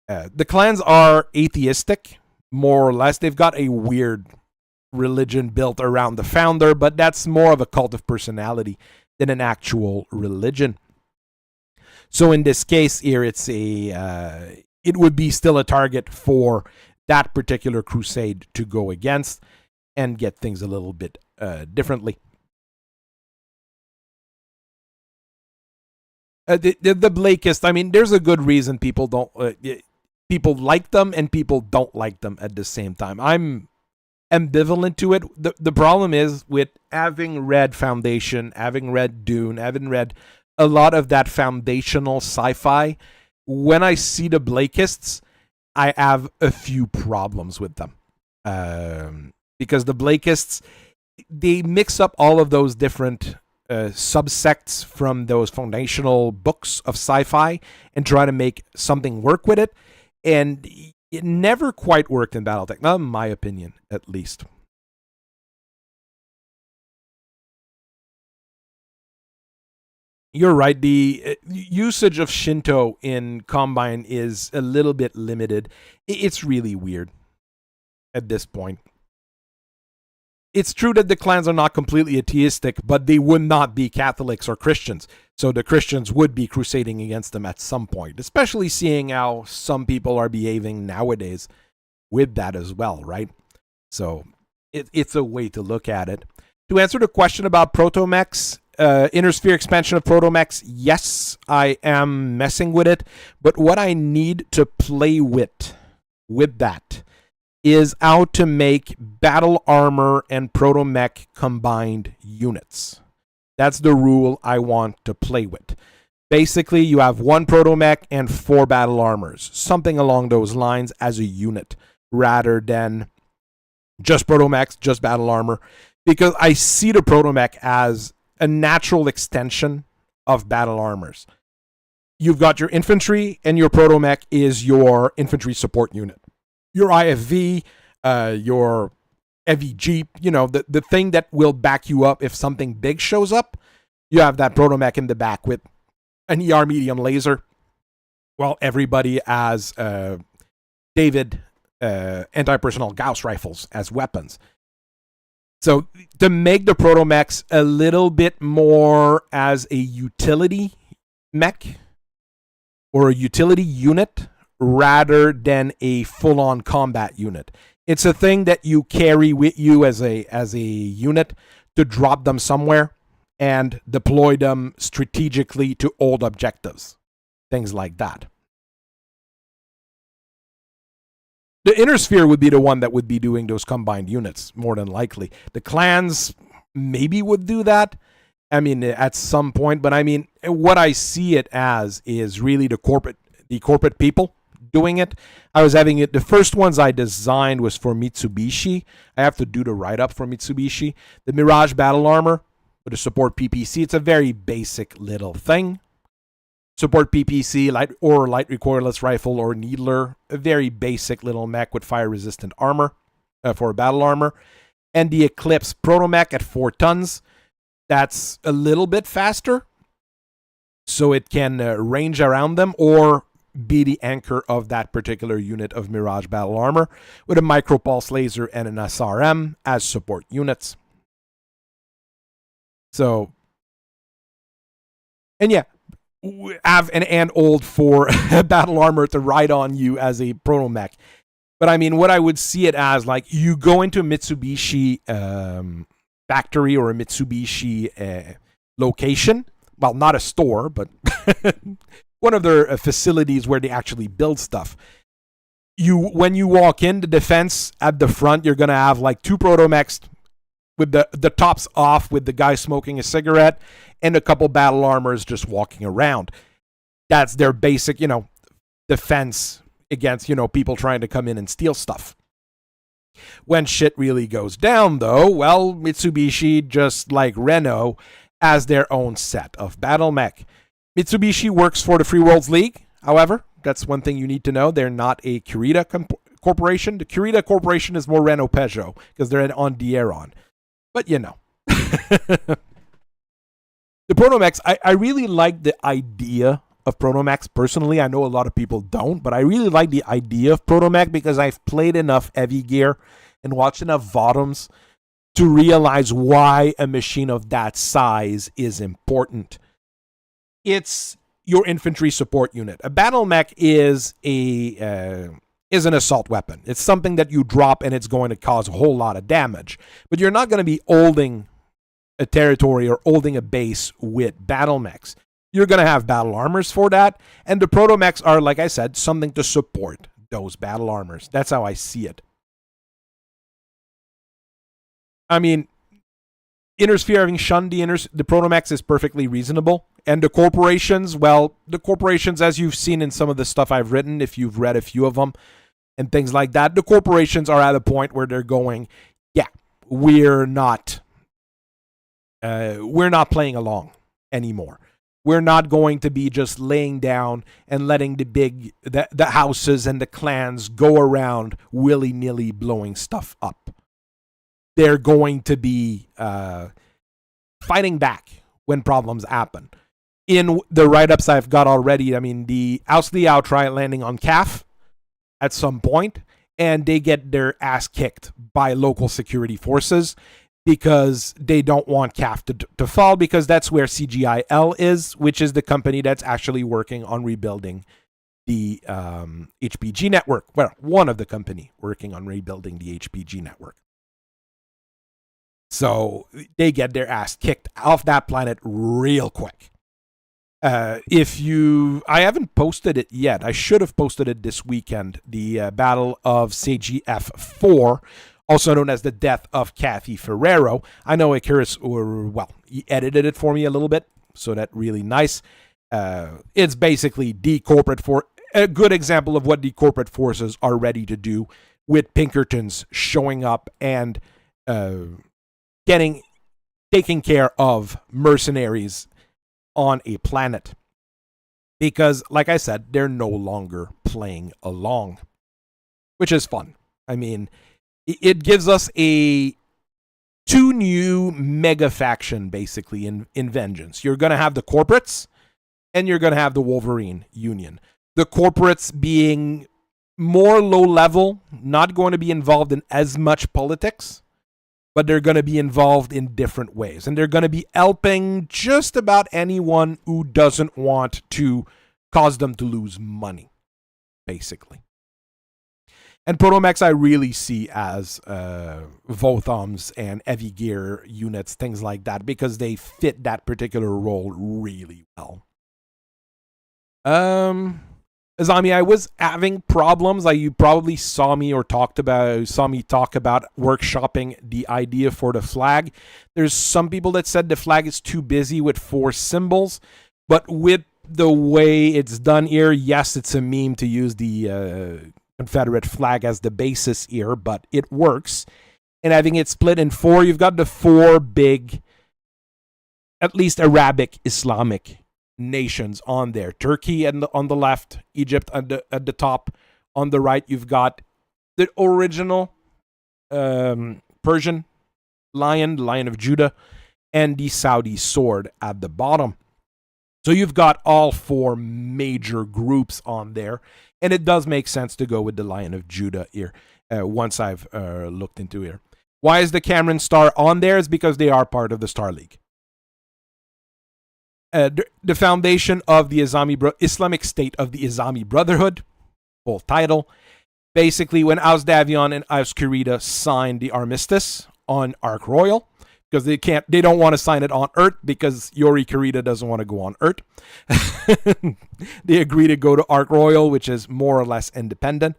The clans are atheistic, more or less. They've got a weird religion built around the founder, but that's more of a cult of personality than an actual religion. So in this case here, it would be still a target for that particular crusade to go against and get things a little bit differently. The Blakist, I mean, there's a good reason people don't people like them and people don't like them at the same time. I'm ambivalent to it. The problem is, with having read Foundation, having read Dune, having read a lot of that foundational sci-fi, when I see the Blakists, I have a few problems with them. Because the Blakists, they mix up all of those different subsects from those foundational books of sci-fi and try to make something work with it. And it never quite worked in Battletech, not in my opinion, at least. You're right. The usage of Shinto in Combine is a little bit limited. It's really weird at this point. It's true that the clans are not completely atheistic, but they would not be Catholics or Christians. So the Christians would be crusading against them at some point, especially seeing how some people are behaving nowadays with that as well, right? So it's a way to look at it. To answer the question about Protomechs, inner sphere expansion of Protomechs, yes, I am messing with it. But what I need to play with that is how to make battle armor and Protomech combined units. That's the rule I want to play with. Basically, you have one Protomech and 4 battle armors, something along those lines as a unit, rather than just Protomechs, just battle armor, because I see the Protomech as a natural extension of battle armors. You've got your infantry, and your Protomech is your infantry support unit. Your IFV, your heavy Jeep, the thing that will back you up if something big shows up. You have that Protomech in the back with an ER medium laser, while everybody has David anti-personnel Gauss rifles as weapons. So to make the Protomechs a little bit more as a utility mech or a utility unit rather than a full-on combat unit. It's a thing that you carry with you as a unit to drop them somewhere and deploy them strategically to old objectives. Things like that. The Inner Sphere would be the one that would be doing those combined units, more than likely. The clans maybe would do that. I mean, at some point. But I mean, what I see it as is really the corporate people doing it. I was having it. The first ones I designed was for Mitsubishi. I have to do the write-up for Mitsubishi. The Mirage Battle Armor with the support PPC. It's a very basic little thing. Support PPC, light recoilless rifle or needler. A very basic little mech with fire-resistant armor for battle armor. And the Eclipse Protomech at 4 tons. That's a little bit faster, so it can range around them or be the anchor of that particular unit of Mirage Battle Armor with a micropulse laser and an SRM as support units. So, and yeah, have an and old for battle armor to ride on you as a Protomech. But I mean, what I would see it as, like, you go into a Mitsubishi factory or a Mitsubishi location. Well, not a store, but one of their facilities where they actually build stuff. When you walk in, the defense at the front, you're going to have like 2 Protomechs with the tops off with the guy smoking a cigarette and a couple battle armors just walking around. That's their basic, defense against, people trying to come in and steal stuff. When shit really goes down, though, well, Mitsubishi, just like Renault, has their own set of battle mech. Mitsubishi works for the Free Worlds League, however. That's one thing you need to know. They're not a Kurita corporation. The Kurita corporation is more Renault Peugeot because they're on Dieron. But the Protomechs, I really like the idea of Protomechs personally. I know a lot of people don't, but I really like the idea of Protomech because I've played enough heavy gear and watched enough VODMs to realize why a machine of that size is important. It's your infantry support unit. A battle mech is an assault weapon. It's something that you drop and it's going to cause a whole lot of damage. But you're not going to be holding a territory or holding a base with battle mechs. You're going to have battle armors for that. And the Protomechs are, like I said, something to support those battle armors. That's how I see it. I mean, Inner Sphere having shunned the Protomechs is perfectly reasonable. And the corporations, well, the corporations, as you've seen in some of the stuff I've written, if you've read a few of them and things like that, the corporations are at a point where they're going, yeah, we're not playing along anymore. We're not going to be just laying down and letting the houses and the clans go around willy-nilly blowing stuff up. They're going to be fighting back when problems happen. In the write-ups I've got already, I mean, the Ausliao try landing on CAF at some point, and they get their ass kicked by local security forces because they don't want CAF to fall, because that's where CGIL is, which is the company that's actually working on rebuilding the HPG network. Well, one of the company working on rebuilding the HPG network. So they get their ass kicked off that planet real quick. I haven't posted it yet. I should have posted it this weekend. The Battle of CGF4, also known as the death of Kathy Ferrero. I know Icarus, he edited it for me a little bit, so that's really nice. It's basically a good example of what the corporate forces are ready to do, with Pinkertons showing up and taking care of mercenaries on a planet. Because, like I said, they're no longer playing along, which is fun. I mean, it gives us a two new mega faction basically in Vengeance. You're going to have the corporates and you're going to have the Wolverine Union. The corporates being more low level, not going to be involved in as much politics, but they're going to be involved in different ways. And they're going to be helping just about anyone who doesn't want to cause them to lose money, basically. And Protomechs I really see as Vothoms and heavy gear units, things like that, because they fit that particular role really well. Azami, I was having problems. You probably saw me talk about workshopping the idea for the flag. There's some people that said the flag is too busy with 4 symbols, but with the way it's done here, yes, it's a meme to use the Confederate flag as the basis here, but it works. And having it split in 4, you've got the 4 big, at least Arabic Islamic nations on there. Turkey on the left, Egypt at the top. On the right, you've got the original Persian lion, the Lion of Judah, and the Saudi sword at the bottom. So you've got all 4 major groups on there, and it does make sense to go with the Lion of Judah here once I've looked into here. Why is the Cameron Star on there? Is because they are part of the Star League. The foundation of the Islamic State of the Azami Brotherhood, full title. Basically, when Davion and Kurita signed the armistice on Ark Royal, because they don't want to sign it on Earth because Yori Kurita doesn't want to go on Earth. They agree to go to Ark Royal, which is more or less independent.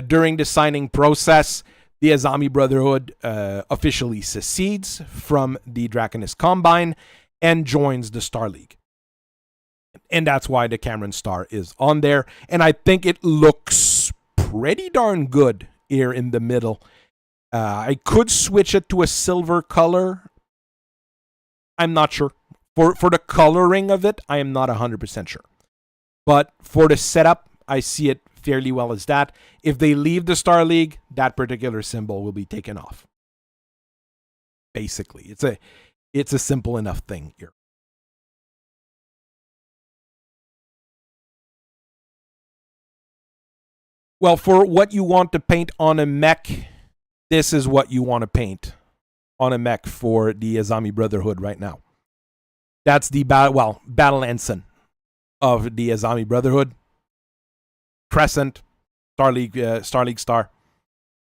During the signing process, the Azami Brotherhood officially secedes from the Draconis Combine and joins the Star League. And that's why the Cameron Star is on there. And I think it looks pretty darn good here in the middle. I could switch it to a silver color. I'm not sure. For the coloring of it, I am not 100% sure. But for the setup, I see it fairly well as that. If they leave the Star League, that particular symbol will be taken off. Basically, it's a simple enough thing here. Well, for what you want to paint on a mech, this is what you want to paint on a mech for the Azami Brotherhood right now. That's the battle ensign of the Azami Brotherhood. Crescent, Star League Star,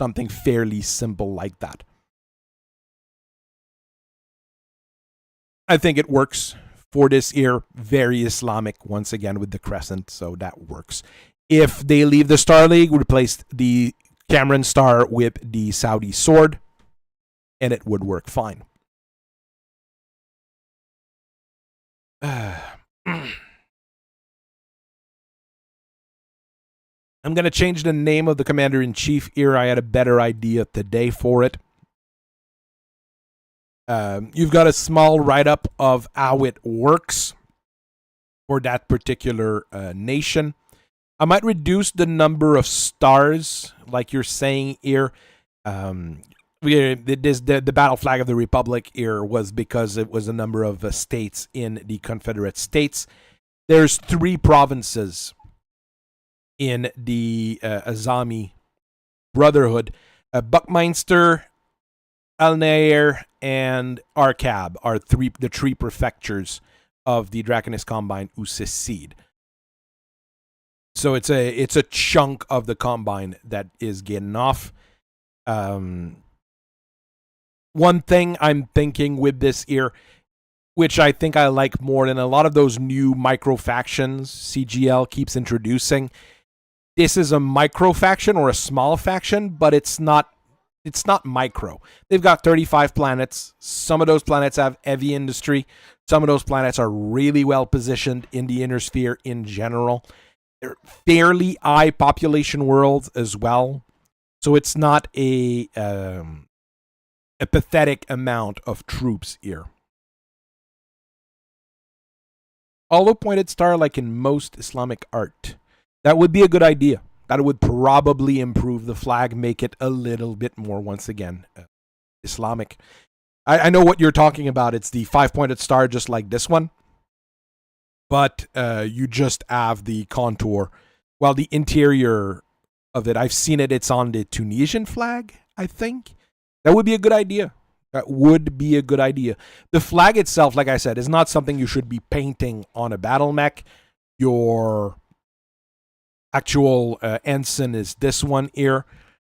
something fairly simple like that. I think it works for this here. Very Islamic, once again, with the crescent, so that works. If they leave the Star League, replace the Cameron Star with the Saudi sword, and it would work fine. I'm going to change the name of the Commander-in-Chief here. I had a better idea today for it. You've got a small write-up of how it works for that particular nation. I might reduce the number of stars, like you're saying here. The battle flag of the Republic here was because it was a number of states in the Confederate States. There's 3 provinces in the Azami Brotherhood. Buckminster, Al-Nair, and Arkab are the 3 prefectures of the Draconis Combine who secede. So it's a chunk of the Combine that is getting off. One thing I'm thinking with this here, which I think I like more than a lot of those new micro factions CGL keeps introducing. This is a micro faction or a small faction, but it's not micro. They've got 35 planets. Some of those planets have heavy industry. Some of those planets are really well positioned in the inner sphere in general. They're fairly high population worlds as well. So it's not a pathetic amount of troops here. Hollow pointed star like in most Islamic art. That would be a good idea. That would probably improve the flag, make it a little bit more, once again, Islamic. I know what you're talking about. It's the 5-pointed star, just like this one. But you just have the contour. While the interior of it, I've seen it. It's on the Tunisian flag, I think. That would be a good idea. That would be a good idea. The flag itself, like I said, is not something you should be painting on a battle mech. Your actual ensign is this one here.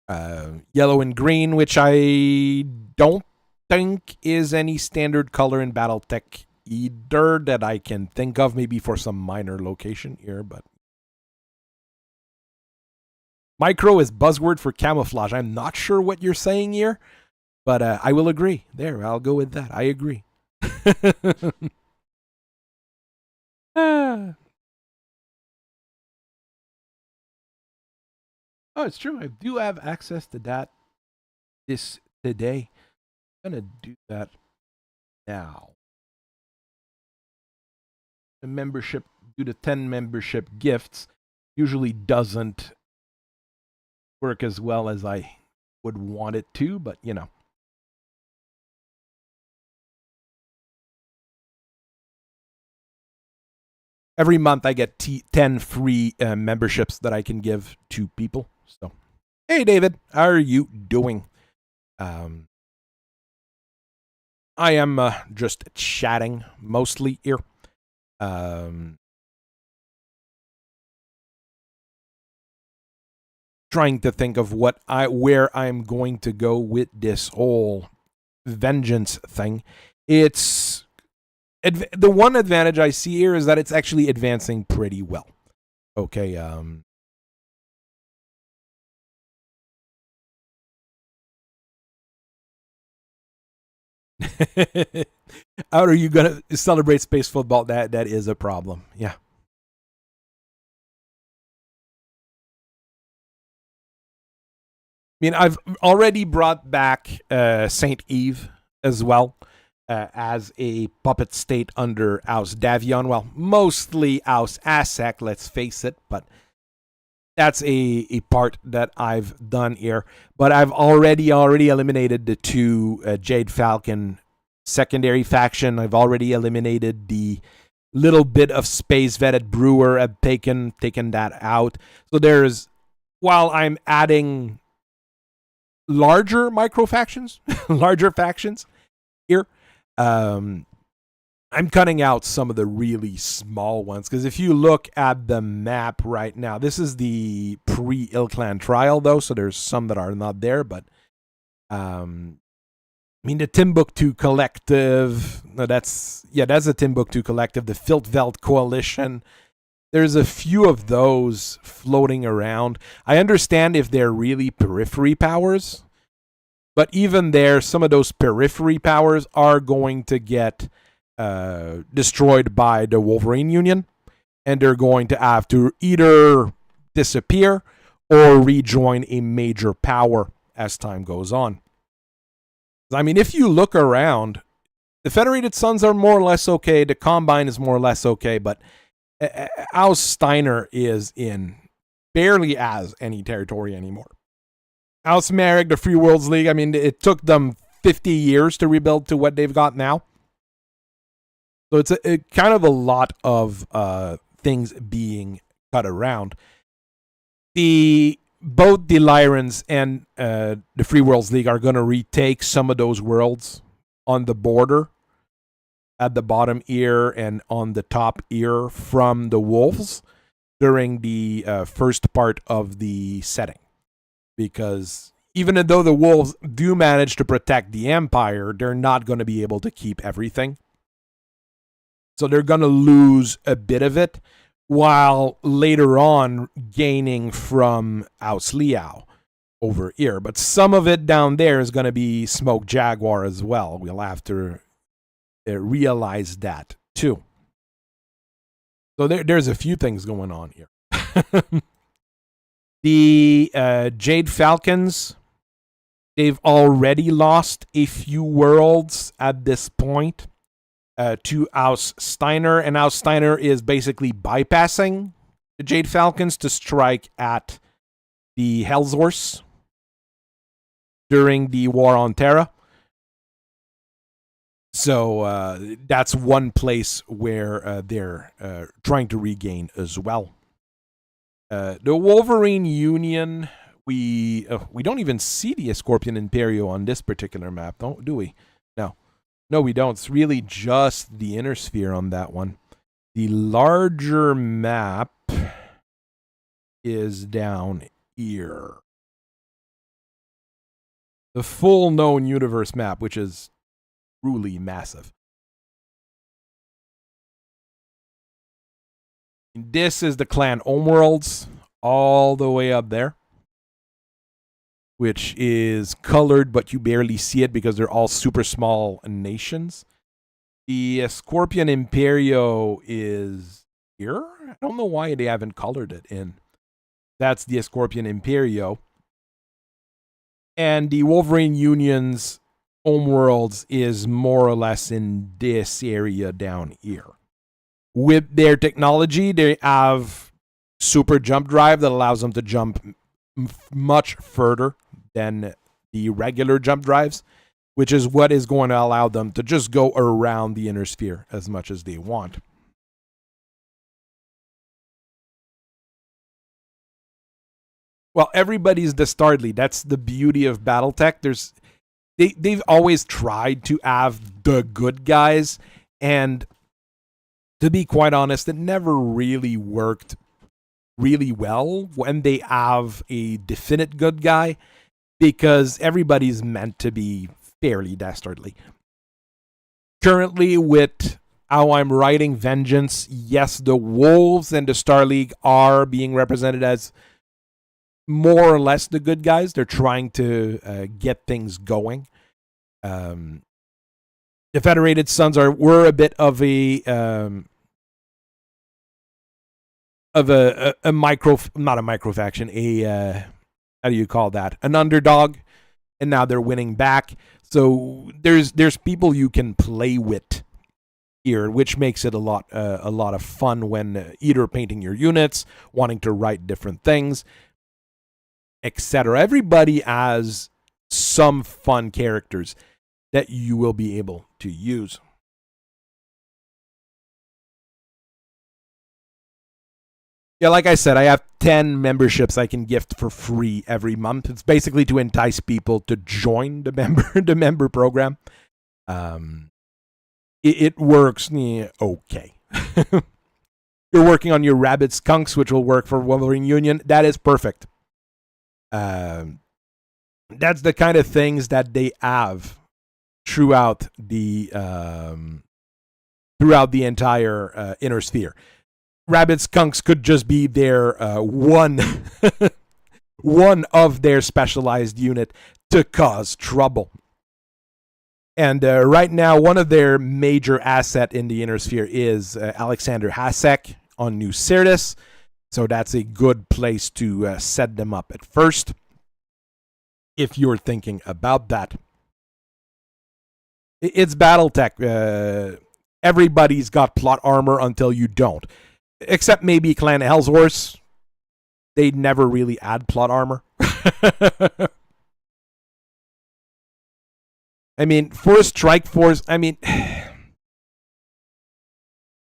Yellow and green, which I don't think is any standard color in Battletech either that I can think of. Maybe for some minor location here, but micro is buzzword for camouflage. I'm not sure what you're saying here, but I will agree. There, I'll go with that. I agree. Oh, it's true. I do have access to that today. I'm going to do that now. The membership, due to 10 membership gifts, usually doesn't work as well as I would want it to, but you know. Every month I get 10 free memberships that I can give to people. So, hey David, how are you doing? I am just chatting mostly here. Trying to think of where I'm going to go with this whole vengeance thing. It's the one advantage I see here is that it's actually advancing pretty well. Okay, how are you gonna celebrate space football? That is a problem. Yeah. I mean, I've already brought back Saint Eve as well as a puppet state under House Davion. Well, mostly House Asek, let's face it, but that's a part that I've done here. But I've already eliminated the 2 Jade Falcon secondary faction. I've already eliminated the little bit of space vetted brewer. I've taken that out. So there's, while I'm adding larger micro factions, larger factions here, I'm cutting out some of the really small ones, because if you look at the map right now, this is the pre-ilClan trial though, so there's some that are not there, but I mean the Timbuktu Collective, that's a Timbuktu Collective, the Filtveld Coalition. There's a few of those floating around. I understand if they're really periphery powers, but even there, some of those periphery powers are going to get destroyed by the Wolverine Union, and they're going to have to either disappear or rejoin a major power as time goes on. I mean, if you look around, the Federated Suns are more or less okay, the Combine is more or less okay, but House Steiner is in barely as any territory anymore. House Merrick, the Free Worlds League, I mean, it took them 50 years to rebuild to what they've got now. So it's a kind of a lot of things being cut around. Both the Lyrans and the Free Worlds League are going to retake some of those worlds on the border, at the bottom ear and on the top ear from the Wolves during the first part of the setting. Because even though the Wolves do manage to protect the Empire, they're not going to be able to keep everything. So they're going to lose a bit of it, while later on gaining from House Liao over here. But some of it down there is going to be Smoke Jaguar as well. We'll have to realize that too. So there's a few things going on here. The Jade Falcons, they've already lost a few worlds at this point to House Steiner, and House Steiner is basically bypassing the Jade Falcons to strike at the Hell's Horse during the war on Terra. So that's one place where they're trying to regain as well. The Wolverine Union, we don't even see the Scorpion Imperio on this particular map, do we? No, we don't. It's really just the Inner Sphere on that one. The larger map is down here. The full known universe map, which is truly massive. This is the clan homeworlds all the way up there, which is colored, but you barely see it because they're all super small nations. The Scorpion Imperio is here. I don't know why they haven't colored it in. That's the Scorpion Imperio. And the Wolverine Union's homeworlds is more or less in this area down here. With their technology, they have super jump drive that allows them to jump much further than the regular jump drives, which is what is going to allow them to just go around the Inner Sphere as much as they want. Well, everybody's dastardly. That's the beauty of Battletech. They've always tried to have the good guys, and to be quite honest, it never really worked really well when they have a definite good guy, because everybody's meant to be fairly dastardly. Currently, with how I'm writing Vengeance, yes, the Wolves and the Star League are being represented as more or less the good guys. They're trying to get things going. The Federated Suns were a bit of a micro, not a micro faction, how do you call that? An underdog, and now they're winning back. So there's people you can play with here, which makes it a lot of fun when either painting your units, wanting to write different things, etc. Everybody has some fun characters that you will be able to use. Yeah, like I said, I have 10 memberships I can gift for free every month. It's basically to entice people to join the member program. It works okay. You're working on your Rabid Skunks, which will work for Wolverine Union. That is perfect. That's the kind of things that they have throughout the entire Inner Sphere. Rabid Skunks could just be their one of their specialized unit to cause trouble. And right now, one of their major asset in the Inner Sphere is Alexander Hasek on New Sirtis. So that's a good place to set them up at first, if you're thinking about that. It's Battletech. Everybody's got plot armor until you don't. Except maybe Clan Hellshorse. They never really add plot armor. I mean, for a strike force, I mean,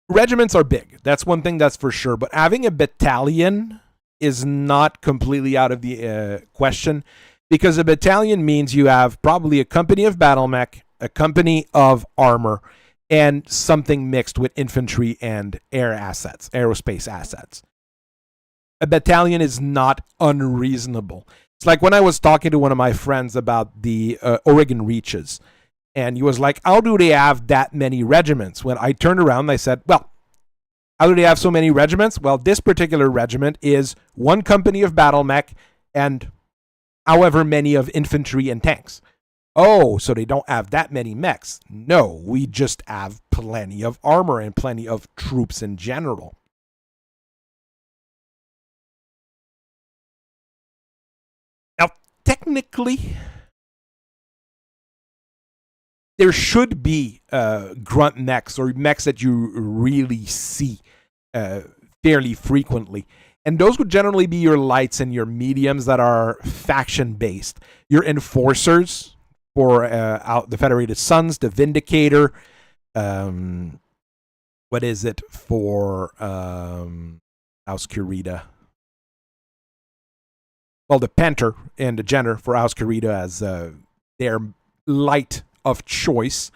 regiments are big. That's one thing that's for sure. But having a battalion is not completely out of the question, because a battalion means you have probably a company of battle mech, a company of armor, and something mixed with infantry and aerospace assets. A battalion is not unreasonable. It's like when I was talking to one of my friends about the Oregon Reaches, and he was like, how do they have that many regiments? When I turned around and I said, well, how do they have so many regiments? Well, this particular regiment is one company of battle mech and however many of infantry and tanks. Oh, so they don't have that many mechs. No, we just have plenty of armor and plenty of troops in general. Now, technically, there should be grunt mechs or mechs that you really see fairly frequently. And those would generally be your lights and your mediums that are faction-based. Your enforcers, for out the Federated Suns, the Vindicator. What is it for Auscurita? Well, the Panther and the Jenner for Auscurita as their light of choice.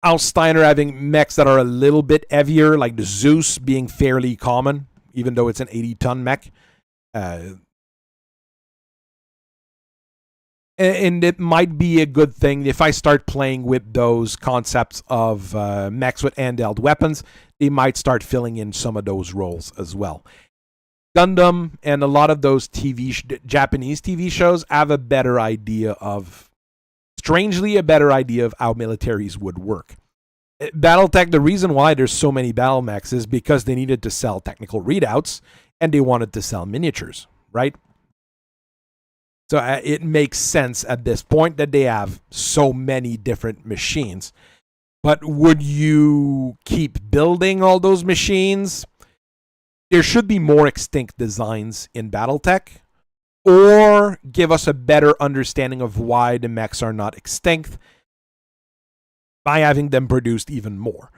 Alsteiner having mechs that are a little bit heavier, like the Zeus being fairly common, even though it's an 80-ton mech. And it might be a good thing if I start playing with those concepts of mechs with handheld weapons. They might start filling in some of those roles as well. Gundam and a lot of those Japanese TV shows have a better idea of, strangely, a better idea of how militaries would work. Battletech, the reason why there's so many battle mechs is because they needed to sell technical readouts and they wanted to sell miniatures, right? So it makes sense at this point that they have so many different machines. But would you keep building all those machines? There should be more extinct designs in Battletech, or give us a better understanding of why the mechs are not extinct by having them produced even more.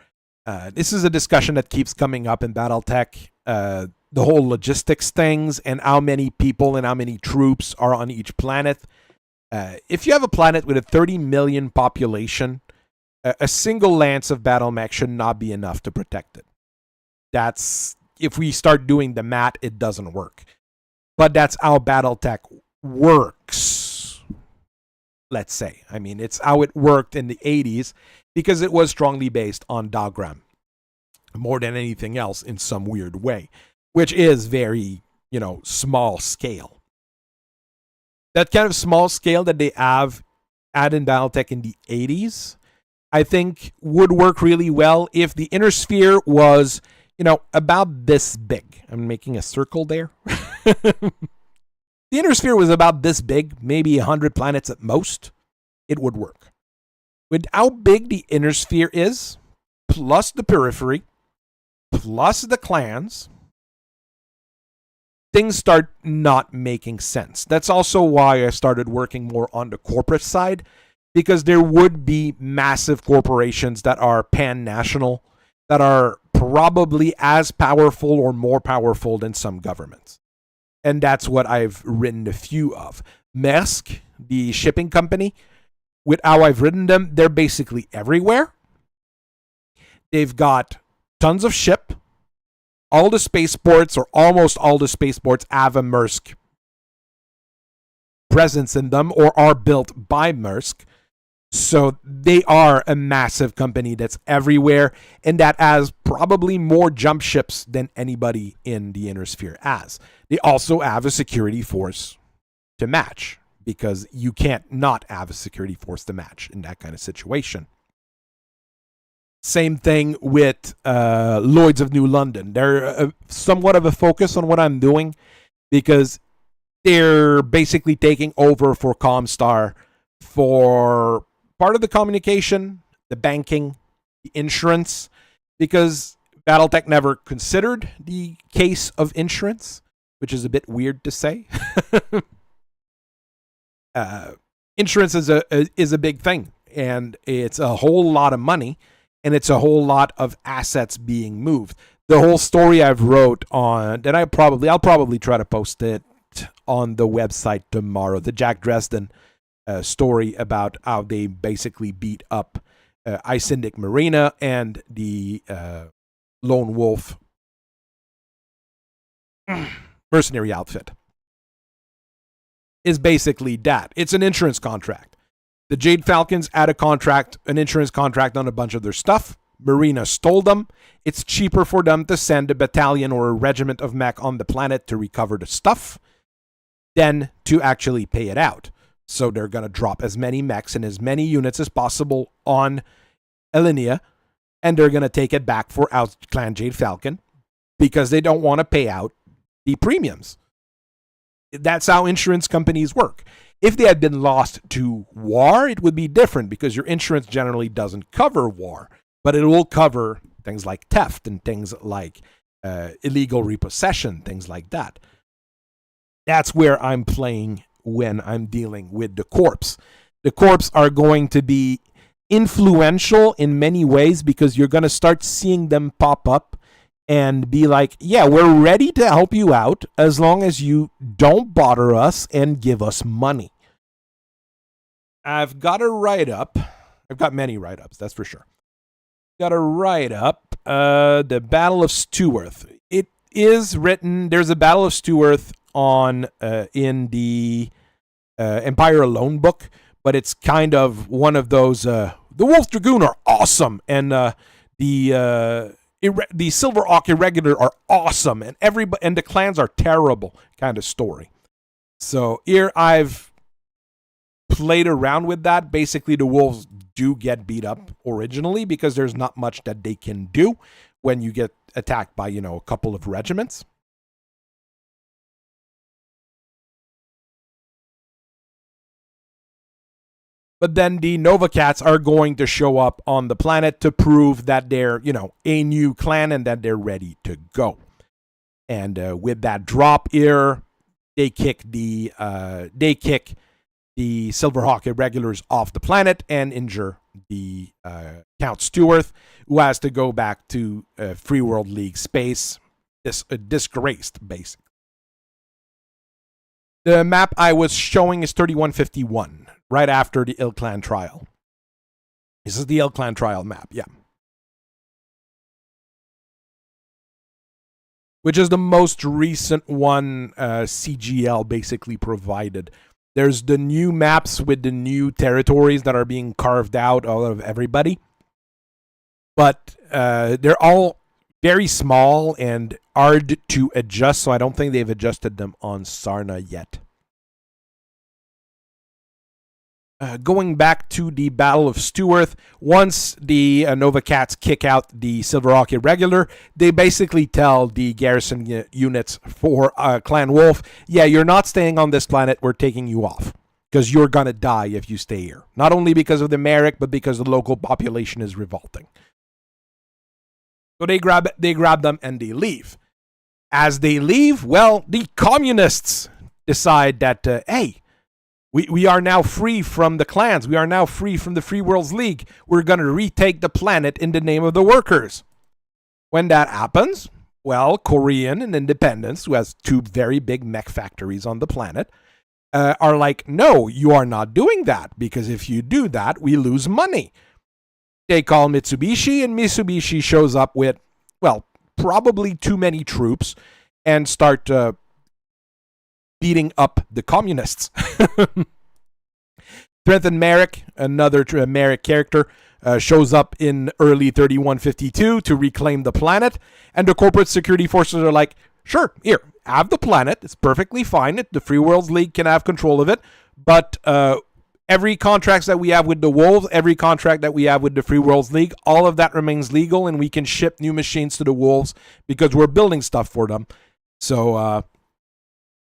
This is a discussion that keeps coming up in Battletech. The whole logistics things and how many people and how many troops are on each planet. If you have a planet with a 30 million population, a single lance of battle mech should not be enough to protect it. That's, if we start doing the math, it doesn't work. But that's how Battletech works, let's say. I mean, it's how it worked in the 80s because it was strongly based on diagram more than anything else in some weird way, which is very, small scale. That kind of small scale that they had in Battletech in the 80s, I think would work really well if the inner sphere was, about this big. I'm making a circle there. The inner sphere was about this big, maybe 100 planets at most. It would work. With how big the inner sphere is, plus the periphery, plus the clans, things start not making sense. That's also why I started working more on the corporate side, because there would be massive corporations that are pan-national, that are probably as powerful or more powerful than some governments. And that's what I've written a few of. Mechs, the shipping company, with how I've written them, they're basically everywhere. They've got tons of ship. All the spaceports, or almost all the spaceports, have a Maersk presence in them or are built by Maersk. So they are a massive company that's everywhere and that has probably more jump ships than anybody in the inner sphere has. They also have a security force to match, because you can't not have a security force to match in that kind of situation. Same thing with Lloyd's of New London. They're somewhat of a focus on what I'm doing because they're basically taking over for Comstar for part of the communication, the banking, the insurance, because Battletech never considered the case of insurance, which is a bit weird to say. Insurance is a big thing, and it's a whole lot of money, and it's a whole lot of assets being moved. The whole story I've wrote on that I'll probably try to post it on the website tomorrow. The Jack Dresden story about how they basically beat up Icindic Marina and the Lone Wolf mercenary outfit is basically that. It's an insurance contract. The Jade Falcons had an insurance contract on a bunch of their stuff. Marina stole them. It's cheaper for them to send a battalion or a regiment of mech on the planet to recover the stuff than to actually pay it out. So they're going to drop as many mechs and as many units as possible on Elinia, and they're going to take it back for ilClan Jade Falcon because they don't want to pay out the premiums. That's how insurance companies work. If they had been lost to war, it would be different because your insurance generally doesn't cover war, but it will cover things like theft and things like illegal repossession, things like that. That's where I'm playing when I'm dealing with the corps. The corps are going to be influential in many ways because you're going to start seeing them pop up and be like, yeah, we're ready to help you out as long as you don't bother us and give us money. I've got a write-up. I've got many write-ups, that's for sure. Got a write-up, the Battle of Steworth. It is written, there's a Battle of Steworth on in the Empire Alone book, but it's kind of one of those, the Wolf Dragoon are awesome, and the Silver Hawk Irregular are awesome, and the clans are terrible kind of story. So here I've played around with that. Basically, the wolves do get beat up originally because there's not much that they can do when you get attacked by, a couple of regiments. But then the Nova Cats are going to show up on the planet to prove that they're, a new clan and that they're ready to go. And with that drop here, they kick the Silverhawk Irregulars off the planet and injure the Count Steworth, who has to go back to Free World League space, disgraced, basically. The map I was showing is 3151, right after the ilClan trial. This is the ilClan trial map, yeah. Which is the most recent one CGL basically provided. There's the new maps with the new territories that are being carved out of everybody. But they're all very small and hard to adjust, so I don't think they've adjusted them on Sarna yet. Going back to the Battle of Steworth, once the Nova Cats kick out the Silverhawk Irregular, they basically tell the garrison units for Clan Wolf, yeah, you're not staying on this planet, we're taking you off. Because you're going to die if you stay here. Not only because of the Merrick, but because the local population is revolting. So they grab them and they leave. As they leave, well, the communists decide that, hey, we are now free from the clans. We are now free from the Free Worlds League. We're going to retake the planet in the name of the workers. When that happens, well, Korean and Independence, who has two very big mech factories on the planet, are like, no, you are not doing that, because if you do that, we lose money. They call Mitsubishi, and Mitsubishi shows up with, well, probably too many troops and start beating up the communists. Trenton Merrick, another Merrick character, shows up in early 3152 to reclaim the planet, and the corporate security forces are like, sure, here, have the planet, it's perfectly fine, the Free Worlds League can have control of it, but every contract that we have with the Wolves, every contract that we have with the Free Worlds League, all of that remains legal, and we can ship new machines to the Wolves because we're building stuff for them. So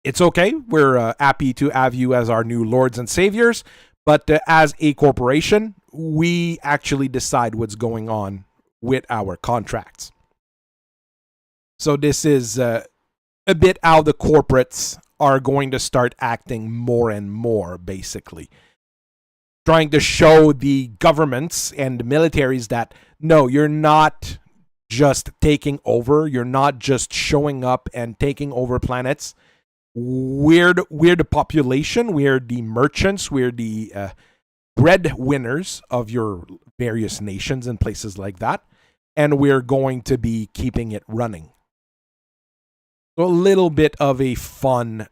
it's okay. We're happy to have you as our new lords and saviors, but as a corporation, we actually decide what's going on with our contracts. So this is a bit how the corporates are going to start acting more and more, basically. Trying to show the governments and the militaries that, no, you're not just taking over. You're not just showing up and taking over planets. We're the population. We're the merchants. We're the breadwinners of your various nations and places like that. And we're going to be keeping it running. So a little bit of a fun,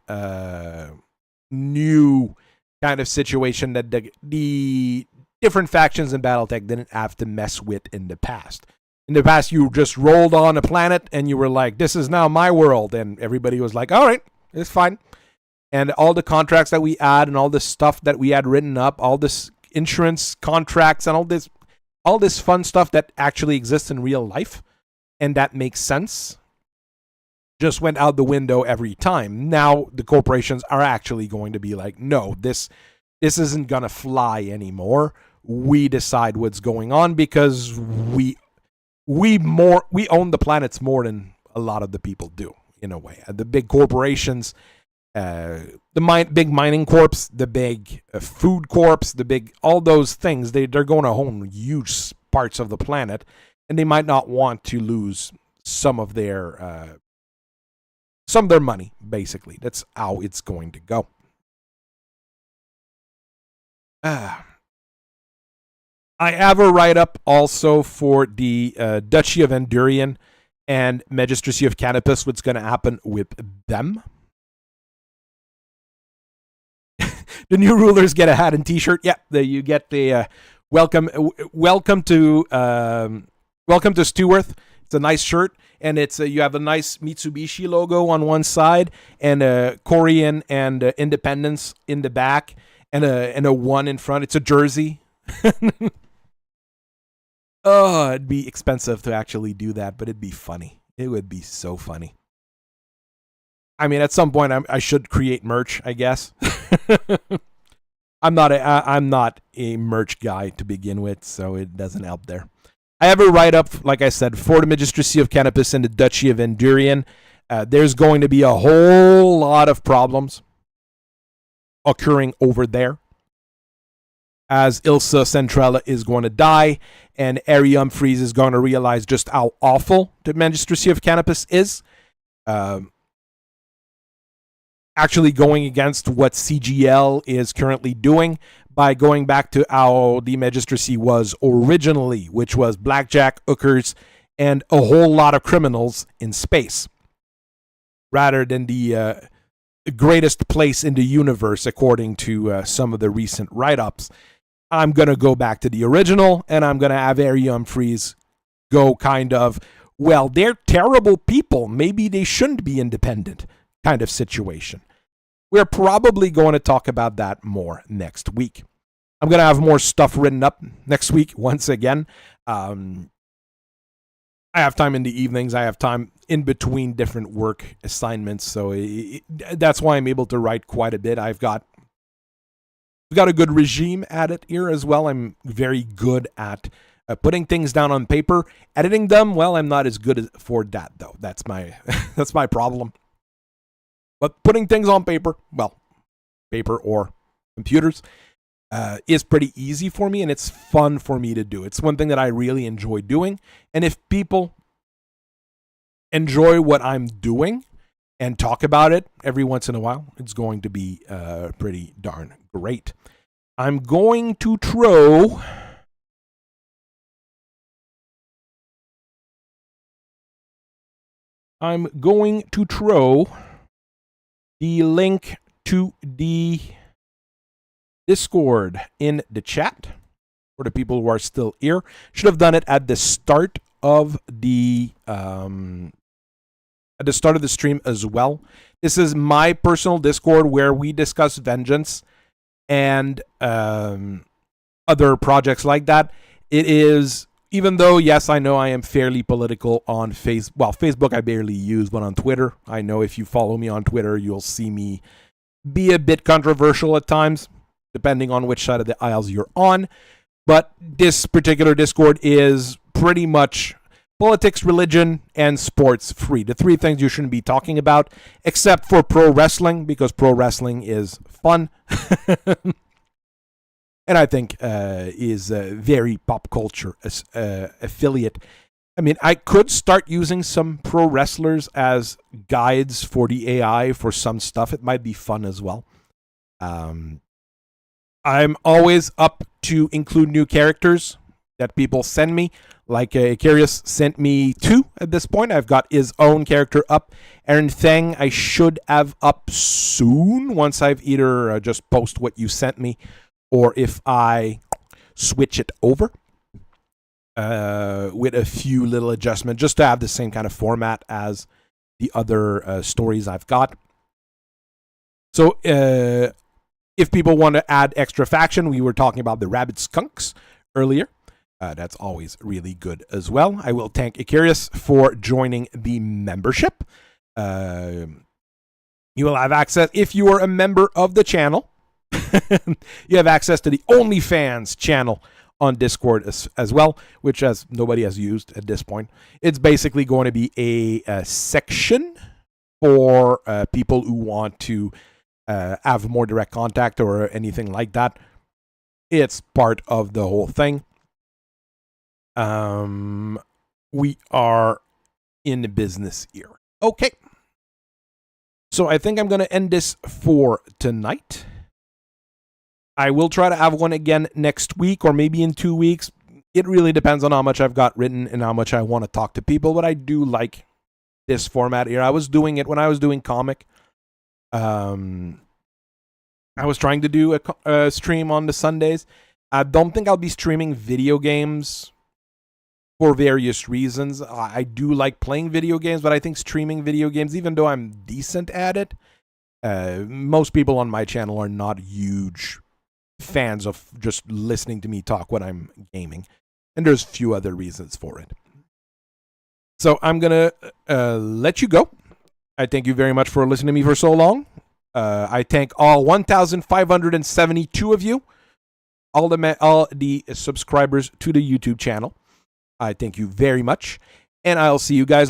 new kind of situation that the different factions in Battletech didn't have to mess with in the past. In the past, you just rolled on a planet and you were like, this is now my world. And everybody was like, all right, it's fine. And all the contracts that we had and all the stuff that we had written up, all this insurance contracts and all this fun stuff that actually exists in real life and that makes sense, just went out the window every time. Now the corporations are actually going to be like, no, this isn't going to fly anymore. We decide what's going on because we own the planets more than a lot of the people do, in a way. The big corporations big mining corps, the big food corps, all those things. They're going to own huge parts of the planet, and they might not want to lose some of their money. Basically, that's how it's going to go. I have a write-up also for the Duchy of Endurian and Magistracy of Canopus, what's going to happen with them. The new rulers get a hat and t-shirt. Yeah, you get the welcome to Steworth. It's a nice shirt, and it's you have a nice Mitsubishi logo on one side, and Korean and Independence in the back, and a one in front. It's a jersey. Oh, it'd be expensive to actually do that, but it'd be funny. It would be so funny. I mean, at some point, I should create merch, I guess. I'm not a merch guy to begin with, so it doesn't help there. I have a write-up, like I said, for the Magistracy of Canopus and the Duchy of Endurian. There's going to be a whole lot of problems occurring over there, as Ilsa Centrella is going to die, and Ari Humphreys is going to realize just how awful the Magistracy of Canopus is. Actually going against what CGL is currently doing by going back to how the Magistracy was originally, which was blackjack, hookers, and a whole lot of criminals in space, rather than the greatest place in the universe, according to some of the recent write-ups. I'm going to go back to the original, and I'm going to have Ari Humphreys go kind of, well, they're terrible people. Maybe they shouldn't be independent kind of situation. We're probably going to talk about that more next week. I'm going to have more stuff written up next week once again. I have time in the evenings. I have time in between different work assignments, so that's why I'm able to write quite a bit. We've got a good regime at it here as well. I'm very good at putting things down on paper. Editing them, well, I'm not as good for that, though. That's my problem. But putting things on paper, well, paper or computers, is pretty easy for me, and it's fun for me to do. It's one thing that I really enjoy doing. And if people enjoy what I'm doing and talk about it every once in a while, it's going to be pretty darn great. I'm going to throw the link to the Discord in the chat for the people who are still here. Should have done it at the start of the stream as well. This is my personal Discord where we discuss Vengeance and other projects like that. It is, even though, yes, I know I am fairly political on Facebook I barely use, but on Twitter, I know if you follow me on Twitter, you'll see me be a bit controversial at times, depending on which side of the aisles you're on. But this particular Discord is pretty much politics, religion, and sports free. The three things you shouldn't be talking about, except for pro wrestling, because pro wrestling is fun. And I think is a very pop culture affiliate. I mean, I could start using some pro wrestlers as guides for the AI for some stuff. It might be fun as well. I'm always up to include new characters that people send me. Like Icarius sent me 2 at this point. I've got his own character up. Aaron Thang I should have up soon once I've either just post what you sent me, or if I switch it over with a few little adjustments, just to have the same kind of format as the other stories I've got. So if people want to add extra faction, we were talking about the Rabid Skunks earlier. That's always really good as well. I will thank Icarius for joining the membership. You will have access, if you are a member of the channel, you have access to the OnlyFans channel on Discord as well, which as nobody has used at this point. It's basically going to be a section for people who want to have more direct contact or anything like that. It's part of the whole thing. We are in the business here. Okay. So I think I'm going to end this for tonight. I will try to have one again next week or maybe in 2 weeks. It really depends on how much I've got written and how much I want to talk to people, but I do like this format here. I was doing it when I was doing comic. I was trying to do a stream on the Sundays. I don't think I'll be streaming video games for various reasons. I do like playing video games, but I think streaming video games, even though I'm decent at it, most people on my channel are not huge fans of just listening to me talk when I'm gaming. And there's a few other reasons for it. So I'm going to let you go. I thank you very much for listening to me for so long. I thank all 1,572 of you, all the subscribers to the YouTube channel. I thank you very much, and I'll see you guys later.